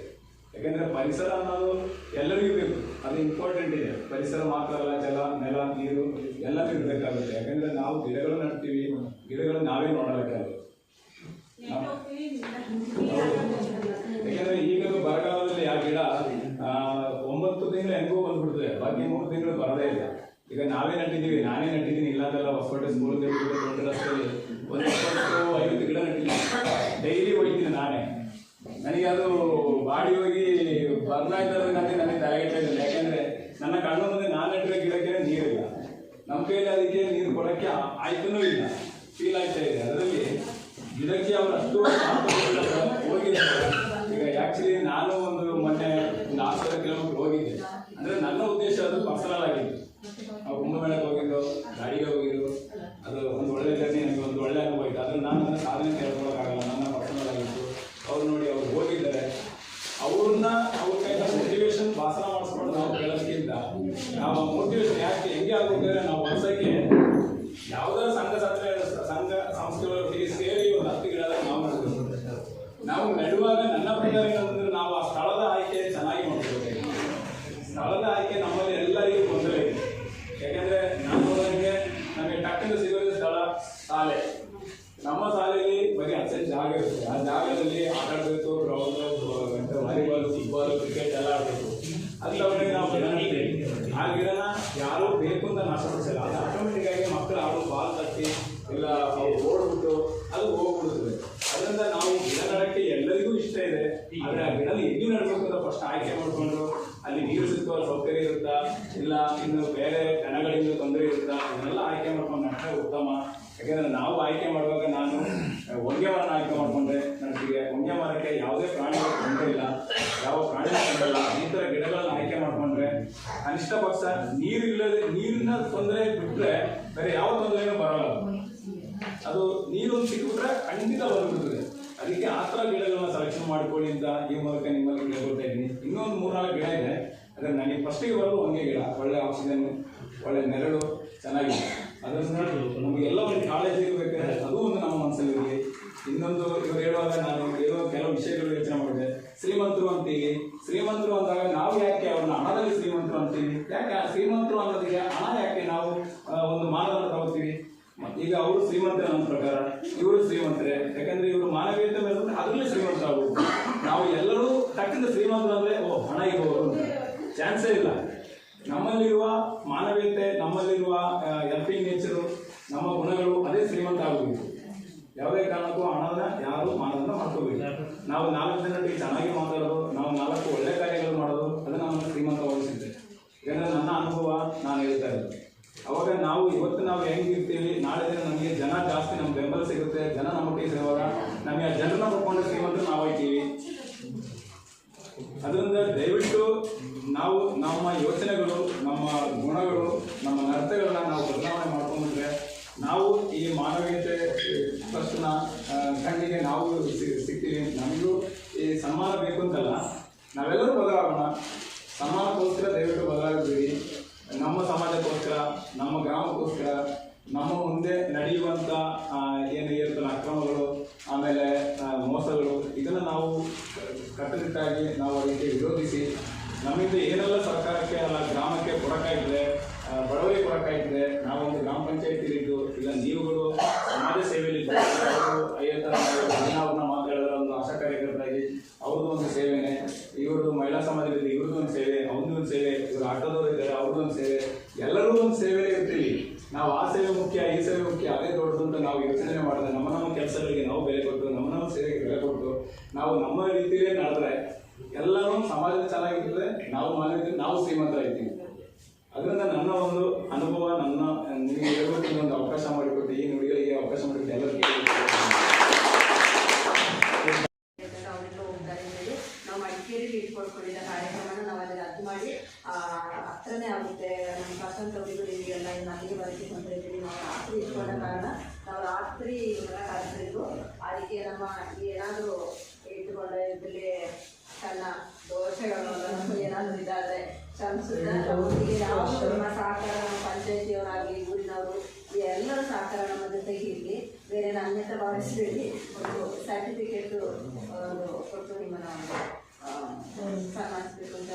ಯಾಕೆಂದರೆ ಪರಿಸರ ಅನ್ನೋದು ಎಲ್ಲರಿಗೂ ಬೇಕು, ಅದು ಇಂಪಾರ್ಟೆಂಟ್ ಇದೆ. ಪರಿಸರ ಮಾತ್ರ ಅಲ್ಲ, ಜಲ, ನೆಲ, ನೀರು ಎಲ್ಲನೂ ಇರಬೇಕಾಗುತ್ತೆ. ಯಾಕೆಂದರೆ ನಾವು ಗಿಡಗಳು ನಡ್ತೀವಿ, ಗಿಡಗಳು ನಾವೇ ನೋಡಬೇಕಾಗುತ್ತೆ. ಯಾಕೆಂದರೆ ಈಗಲೂ ಬರಗಾಲದಲ್ಲಿ ಆ ಗಿಡ 9 ತಿಂಗಳು ಹೆಂಗೋ ಬಂದ್ಬಿಡ್ತದೆ, ಬಾಕಿ 3 ತಿಂಗಳು ಬರೋದೇ ಇಲ್ಲ. ಈಗ ನಾವೇ ನಟ್ಟಿದ್ದೀವಿ, ನಾನೇ ನಟ್ಟಿದ್ದೀನಿ, ಇಲ್ಲಾಂತೆಲ್ಲ ಹೊಸಕೋಟೆ ಸ್ಕೂಲ್ ದೊಡ್ಡ ರಸ್ತೆಯಲ್ಲಿ 50 ಗಿಡ ನಟ್ಟಿದ್ದೀನಿ. ಡೈಲಿ ಹೋಗ್ತೀನಿ ನಾನೇ. ನನಗೆ ಅದು ಬಾಡಿ ಹೋಗಿ ಬರ್ತಾ ಇದ್ದದಂತೆ ನನಗೆ ತಲೆಗೆಡ್ತಾ ಇದ್ದಿಲ್ಲ. ಯಾಕೆಂದರೆ ನನ್ನ ಕಣ್ಣು ಮುಂದೆ ನಾನು ನಟ್ಟಿರೋ ಗಿಡಕ್ಕೆ ನೀರಿಲ್ಲ, ನಮ್ಮ ಕೈಯಲ್ಲಿ ಅದಕ್ಕೆ ನೀರು ಕೊಡೋಕ್ಕೆ ಆಯ್ತನೂ ಇಲ್ಲ, ಫೀಲ್ ಆಗ್ತಾ ಇದೆ. ಅದರಲ್ಲಿ ಗಿಡಕ್ಕೆ ಅವರು ಅಷ್ಟು ಹೋಗಿದ್ದಾರೆ. ಈಗ ಆ್ಯಕ್ಚುಲಿ ನಾನು ಮೊನ್ನೆ 400 ಕಿಲೋಮೀಟರ್ ಹೋಗಿದ್ದೆ. ಅಂದರೆ ನನ್ನ ಉದ್ದೇಶ ಅದು ಪರ್ಸನಲ್ ಆಗಿತ್ತು. ಕುಂಭಮೇಳಕ್ಕೆ ಹೋಗಿದ್ದು, ಗಾಡಿಗೆ ಹೋಗಿದ್ದು, ಅದು ಒಂದು ಒಳ್ಳೆ ಜರ್ನಿ, ನನಗೆ ಒಂದು ಒಳ್ಳೆ ಅನುಭವ ಇತ್ತು. ಆದರೆ ನಾನು ನನ್ನ ಸಾಧನೆ ಹೇಳ್ಕೊಳಕ್ಕಾಗಲ್ಲ, ನನ್ನ ಪರ್ಸನಲ್ ಆಗಿತ್ತು. ಅವ್ರು ನೋಡಿ ಅವ್ರು ಹೋಗಿದ್ದಾರೆ, ಅವ್ರನ್ನ ಅವ್ರ ಕೈಯಿಂದ ಮೋಟಿವೇಶನ್ ಭಾಷಣ ಮಾಡಿಸ್ಕೊಂಡು ನಾವು ಕೇಳೋದಕ್ಕಿಂತ ನಾವು ಮೋಟಿವೇಶನ್ ಯಾಕೆ ಹೆಂಗೆ ಆಗ್ಬೇಕಾದ್ರೆ ನಾವು ವರ್ಷಕ್ಕೆ ಯಾವುದಾದ್ರು ಸಂಘ ಸಂಸ್ಥೆಗಳೊಟ್ಟಿಗೆ ಸೇರಿ ಒಂದು 10 ಗಿಡ ನಾವು ನಡಬೇಕು. ನಾವು ನೆಡುವಾಗ ನನ್ನ ಪ್ರಕಾರ ಏನಂದ್ರೆ ನಾವು ಆ ಸ್ಥಳದ ಆಯ್ಕೆ ಚೆನ್ನಾಗಿ ಮಾಡ್ಕೋಬೇಕು. ಸ್ಥಳದ ಆಯ್ಕೆ ನಮ್ಮಲ್ಲಿ ಎಲ್ಲರಿಗೂ ತೊಂದರೆ ಇದೆ. ಯಾಕೆಂದರೆ ನಾನು ನೋಡೋದಂಗೆ ನಮಗೆ ಟಕ್ಕಂದು ಸಿಗೋದು ಸ್ಥಳ ಶಾಲೆ. ನಮ್ಮ ಶಾಲೆಯಲ್ಲಿ ಬರೀ 10 ಜಾಗ ಇರುತ್ತೆ. ಆ ಜಾಗದಲ್ಲಿ ಆಟ ಆಡಬೇಕು, ಗ್ರೌಂಡ್, ವಾಲಿಬಾಲ್, ಫುಟ್ಬಾಲ್, ಕ್ರಿಕೆಟ್ ಎಲ್ಲ ಆಡಬೇಕು. ಅಂಥವ್ರಿಗೆ ನಾವು ಗಿಡ ನಡ್ತೀವಿ. ಆ ಗಿಡನ ಯಾರೂ ಬೇಕು ಅಂತ ನಾಶಪಡಿಸಲ್ಲ. ಅದು ಆಟೋಮೆಟಿಕ್ ಆಗಿ ಮಕ್ಕಳು ಆಡೋ ಬಾಲ್ ತಟ್ಟಿ ಇಲ್ಲ ಓಡ್ಬಿಟ್ಟು ಅದು ಹೋಗ್ಬಿಡುತ್ತದೆ. ಅದರಿಂದ ನಾವು ಗಿಡ ನೆಡಕ್ಕೆ ಎಲ್ಲರಿಗೂ ಇಷ್ಟ ಇದೆ. ಆದರೆ ಆ ಗಿಡ ಎಲ್ಲಿ ನಡಬೇಕು ಅಂತ ಫಸ್ಟ್ ಆಯ್ಕೆ ಮಾಡಿಕೊಂಡು ಅಲ್ಲಿ ನೀರು ಸಿಕ್ಕುವ ಸೌಕರ್ಯ ಇರುತ್ತಾ, ಇಲ್ಲ ಇನ್ನು ಬೇರೆ ದನಗಳಿಂದ ತೊಂದರೆ ಇರುತ್ತಾ, ಇದನ್ನೆಲ್ಲ ಆಯ್ಕೆ ಮಾಡ್ಕೊಂಡು ನಟ್ಟರೆ ಉತ್ತಮ. ಯಾಕೆಂದರೆ ನಾವು ಆಯ್ಕೆ ಮಾಡುವಾಗ ನಾನು ಹೊಂಗೆ ಮರನ ಆಯ್ಕೆ ಮಾಡಿಕೊಂಡ್ರೆ ನನಗೆ ಹೊಂಗೆ ಮರಕ್ಕೆ ಯಾವುದೇ ಪ್ರಾಣಿಗಳು ತೊಂದರೆ ಇಲ್ಲ, ಯಾವ ಪ್ರಾಣಿ ತೊಂದರೆ ಇಲ್ಲ. ಈ ಥರ ಗಿಡಗಳನ್ನು ಆಯ್ಕೆ ಮಾಡಿಕೊಂಡ್ರೆ ಕನಿಷ್ಠ ಪಕ್ಷ ನೀರಿನ ತೊಂದರೆ ಬಿಟ್ಟರೆ ಬೇರೆ ಯಾವ ತೊಂದರೆನೂ ಬರೋಲ್ಲ. ಅದು ನೀರೊಂದು ಸಿಕ್ಕಿಬಿಟ್ರೆ ಖಂಡಿತ ಬಂದ್ಬಿಡ್ತದೆ. ಅದಕ್ಕೆ ಆ ಥರ ಗಿಡಗಳನ್ನ ಸೆಲೆಕ್ಷನ್ ಮಾಡ್ಕೊಳ್ಳಿ ಅಂತ ಈ ಮೂಲಕ ನಿಮ್ಮಲ್ಲಿ ಕೇಳ್ಕೊಳ್ತಾ ಇದ್ದೀನಿ. ಇನ್ನೊಂದು 3-4 ಗಿಡ ಇದೆ. ಆದರೆ ನನಗೆ ಫಸ್ಟಿಗೆ ಬರೋದು ಹೊಂಗೆ ಗಿಡ. ಒಳ್ಳೆ ಆಕ್ಸಿಜನ್, ಒಳ್ಳೆ ನೆರಳು ಚೆನ್ನಾಗಿದೆ. ಅದನ್ನು ನಮಗೆಲ್ಲ ಒಂದು ಕಾಳಜಿ ಇರಬೇಕಾದ್ರೆ ಅದು ಒಂದು ನಮ್ಮ ಮನಸ್ಸಲ್ಲಿ ಇರಲಿ. ಇನ್ನೊಂದು ಇವರು ಹೇಳುವಾಗ ನಾನು ಕೆಲವು ವಿಷಯಗಳು ಯೋಚನೆ ಮಾಡಿದೆ. ಶ್ರೀಮಂತರು ಅಂತೀವಿ, ಶ್ರೀಮಂತರು ಅಂದಾಗ ನಾವು ಯಾಕೆ ಅವ್ರನ್ನ ಹಣದಲ್ಲಿ ಶ್ರೀಮಂತರು ಅಂತೀವಿ? ಯಾಕೆ ಆ ಶ್ರೀಮಂತರು ಅನ್ನೋದಕ್ಕೆ ಹಣ ಯಾಕೆ ನಾವು ಒಂದು ಮಾನದಂಡ ತಗೋತೀವಿ? ಈಗ ಅವರು ಶ್ರೀಮಂತರ ನನ್ನ ಪ್ರಕಾರ, ಇವರು ಶ್ರೀಮಂತರೇ. ಯಾಕಂದ್ರೆ ಇವರು ಮಾನವೀಯತೆ ಮೇಲೆ ಅದರಲ್ಲೇ ಶ್ರೀಮಂತರಾಗಬೇಕು. ನಾವು ಎಲ್ಲರೂ ತಕ್ಕಂತ ಶ್ರೀಮಂತರು ಅಂದ್ರೆ ಹಣ ಇರುವವರು ಚಾನ್ಸೇ ಇಲ್ಲ. ನಮ್ಮಲ್ಲಿರುವ ಮಾನವೀಯತೆ, ನಮ್ಮಲ್ಲಿರುವ ಹೆಲ್ಪಿಂಗ್ ನೇಚರು, ನಮ್ಮ ಗುಣಗಳು ಅದೇ ಶ್ರೀಮಂತ ಆಗಬೇಕು. ಯಾವುದೇ ಕಾರಣಕ್ಕೂ ಹಣನ ಯಾರು ಮಾನವನ್ನ ಮಾಡ್ಕೋಬೇಕು. ನಾವು 4 ಜನರಿಗೆ ಚೆನ್ನಾಗಿ ಮಾತಾಡೋದು, ನಾವು 4 ಒಳ್ಳೆ ಕಾರ್ಯಗಳು ಮಾಡೋದು, ಅದು ನಮ್ಮನ್ನು ಶ್ರೀಮಂತಗೊಳಿಸುತ್ತೆ. ಯಾಕಂದ್ರೆ ನನ್ನ ಅನುಭವ ನಾನು ಹೇಳ್ತಾ ಇರೋದು. ಅವಾಗ ನಾವು ಇವತ್ತು ನಾವು ಹೆಂಗಿರ್ತೀವಿ, ನಾಳೆ ದಿನ ನಮಗೆ ಜನ ಜಾಸ್ತಿ ನಮ್ಮ ಬೆಂಬಲ ಸಿಗುತ್ತೆ, ಜನ ನಮ್ಮೊಟ್ಟಿಗೆ ಸೇರುವಾಗ ನಮಗೆ ಆ ಜನರನ್ನ ನೋಡ್ಕೊಂಡು ಶ್ರೀಮಂತರು ನಾವು ಹೋಗ್ತೀವಿ. ಅದರಿಂದ ದಯವಿಟ್ಟು ನಾವು ನಮ್ಮ ಯೋಚನೆಗಳು, ನಮ್ಮ ಗುಣಗಳು, ನಮ್ಮ ನಡತೆಗಳನ್ನ ನಾವು ಬದಲಾವಣೆ ಮಾಡ್ಕೊಂಡ್ರೆ ನಾವು ಈ ಮಾನವೀಯತೆ ಫಸ್ಟ್ನ ಕಣ್ಣಿಗೆ ನಾವು ಸಿಗ್ತೀವಿ. ನಮಗೂ ಈ ಸನ್ಮಾನ ಬೇಕು ಅಂತಲ್ಲ, ನಾವೆಲ್ಲರೂ ಬದಲಾಗೋಣ. ಸನ್ಮಾನಕ್ಕೋಸ್ಕರ ದಯವಿಟ್ಟು ಬದಲಾಗಬೇಡಿ. ನಮ್ಮ ಸಮಾಜಕ್ಕೋಸ್ಕರ, ನಮ್ಮ ಗ್ರಾಮಕ್ಕೋಸ್ಕರ, ನಮ್ಮ ಮುಂದೆ ನಡೆಯುವಂಥ ಏನು ಇರ್ತಲ್ಲ ಅಕ್ರಮಗಳು, ಆಮೇಲೆ ಮೋಸಗಳು, ಇದನ್ನು ನಾವು ಕಟ್ಟುನಿಟ್ಟಾಗಿ ನಾವು ಅದಕ್ಕೆ ವಿರೋಧಿಸಿ ನಮ್ಮಿಂದ ಏನೆಲ್ಲ ಸರ್ಕಾರಕ್ಕೆ ಅಲ್ಲ ಗ್ರಾಮಕ್ಕೆ ಕೊಡಕ್ಕಾಗಿದ್ರೆ, ಬಡವರಿಗೆ ಕೊಡಕ್ಕಾಗಿದ್ರೆ, ನಾವೊಂದು ಗ್ರಾಮ ಪಂಚಾಯತಿಲಿದ್ದು ಇಲ್ಲ ನೀವುಗಳು ಸಮಾಜ ಸೇವೆಯಲ್ಲಿದ್ದು ಅವರು 50 ಅವ್ರನ್ನ ಮಾತಾಡಿದ್ರೆ ಒಂದು ಆಶಾ ಕಾರ್ಯಕರ್ತರಾಗಿ ಅವ್ರದ್ದು ಒಂದು ಸೇವೆನೇ, ಇವರು ಮಹಿಳಾ ಸಮಾಜದಲ್ಲಿ ಇವ್ರದ್ದು ಒಂದು ಸೇವೆ, ಅವ್ರದ್ದು ಒಂದು ಸೇವೆ, ಇವರು ಆಟೋದವರು ಇದ್ದಾರೆ ಅವ್ರದ್ದು ಒಂದು ಸೇವೆ, ಎಲ್ಲರೂ ಒಂದು ಸೇವೆ ಇರ್ತೀವಿ. ನಾವು ಆ ಸೇವೆ ಮುಖ್ಯ, ಈ ಸೇವೆ ಮುಖ್ಯ, ಅದೇ ದೊಡ್ಡದು ಅಂತ ನಾವು ಯೋಚನೆ ಮಾಡಿದ್ರೆ ನಮ್ಮ ಕೆಲಸಗಳಿಗೆ ನಾವು ಬೆಲೆ ಕೊಟ್ಟು, ನಮ್ಮ ಸೇವೆಗೆ ಬೆಲೆ ಕೊಟ್ಟು ನಾವು ನಮ್ಮ ರೀತಿಯಲ್ಲೇ ನಡೆದ್ರೆ ಎಲ್ಲರೂ ಸಮಾಜದ ಚೆನ್ನಾಗಿರ್ತದೆ, ನಾವು ಮಾನವೀಯತೆ, ನಾವು ಶ್ರೀಮಂತರಾಗ್ತೀವಿ. ಅದರಿಂದ ನನ್ನ ಒಂದು ಅನುಭವ, ನಿಮಗೆ ಹೇಳ್ಬಿಟ್ಟು ಒಂದು ಅವಕಾಶ ಮಾಡಿಕೊಟ್ಟು, ಈ ನುಡಿಗಳಿಗೆ ಅವಕಾಶ ಮಾಡಿಕೊಟ್ಟು ಎಲ್ಲರಿಗೂ ಅವರೆಲ್ಲ ಹೋಗ್ತಾರೆ ಅಂತೇಳಿ ನಾವು ಮಡಿಕೇರಿಲಿ ಇಟ್ಕೊಳ್ಕೊಂಡಿದ್ದ ಕಾರ್ಯಕ್ರಮನ ನಾವು ಅಲ್ಲಿ ರದ್ದು ಮಾಡಿ ಹತ್ರನೇ ಆಗುತ್ತೆ. ನಮ್ಮ ಸ್ವಾತಂತ್ರ್ಯ ಎಲ್ಲ ಅಲ್ಲಿಗೆ ಬರ್ತೀವಿ ಅಂತ ಹೇಳಿ ನಾವು ರಾತ್ರಿ ಇಟ್ಕೊಂಡ ಕಾರಣ ನಾವು ರಾತ್ರಿ ಕರೆಸಿದ್ರು. ಅದಕ್ಕೆ ನಮ್ಮ ಏನಾದರೂ ಇಟ್ಟುಕೊಂಡ ಇದರಲ್ಲಿ ಸಣ್ಣ ದೋಷಗಳು ಏನಾದರೂ ಇದಾದರೆ ಕ್ಷಮಿಸುತ್ತಾ ಯಾವುದು ನಮ್ಮ ಸಹಕಾರ, ನಮ್ಮ ಪಂಚಾಯತಿಯವರಾಗಲಿ ಊರಿನವರು ಎಲ್ಲರೂ ಸಹಕಾರ ನಮ್ಮ ಜೊತೆಗೆ ಇರಲಿ. ಬೇರೆ ಅನ್ಯತೆ ಭಾವಿಸಬೇಡಿ. ಒಂದು ಸರ್ಟಿಫಿಕೇಟ್ ಕೊಟ್ಟು ನಿಮ್ಮನ್ನು ಸನ್ಮಾನಿಸಬೇಕು ಅಂತ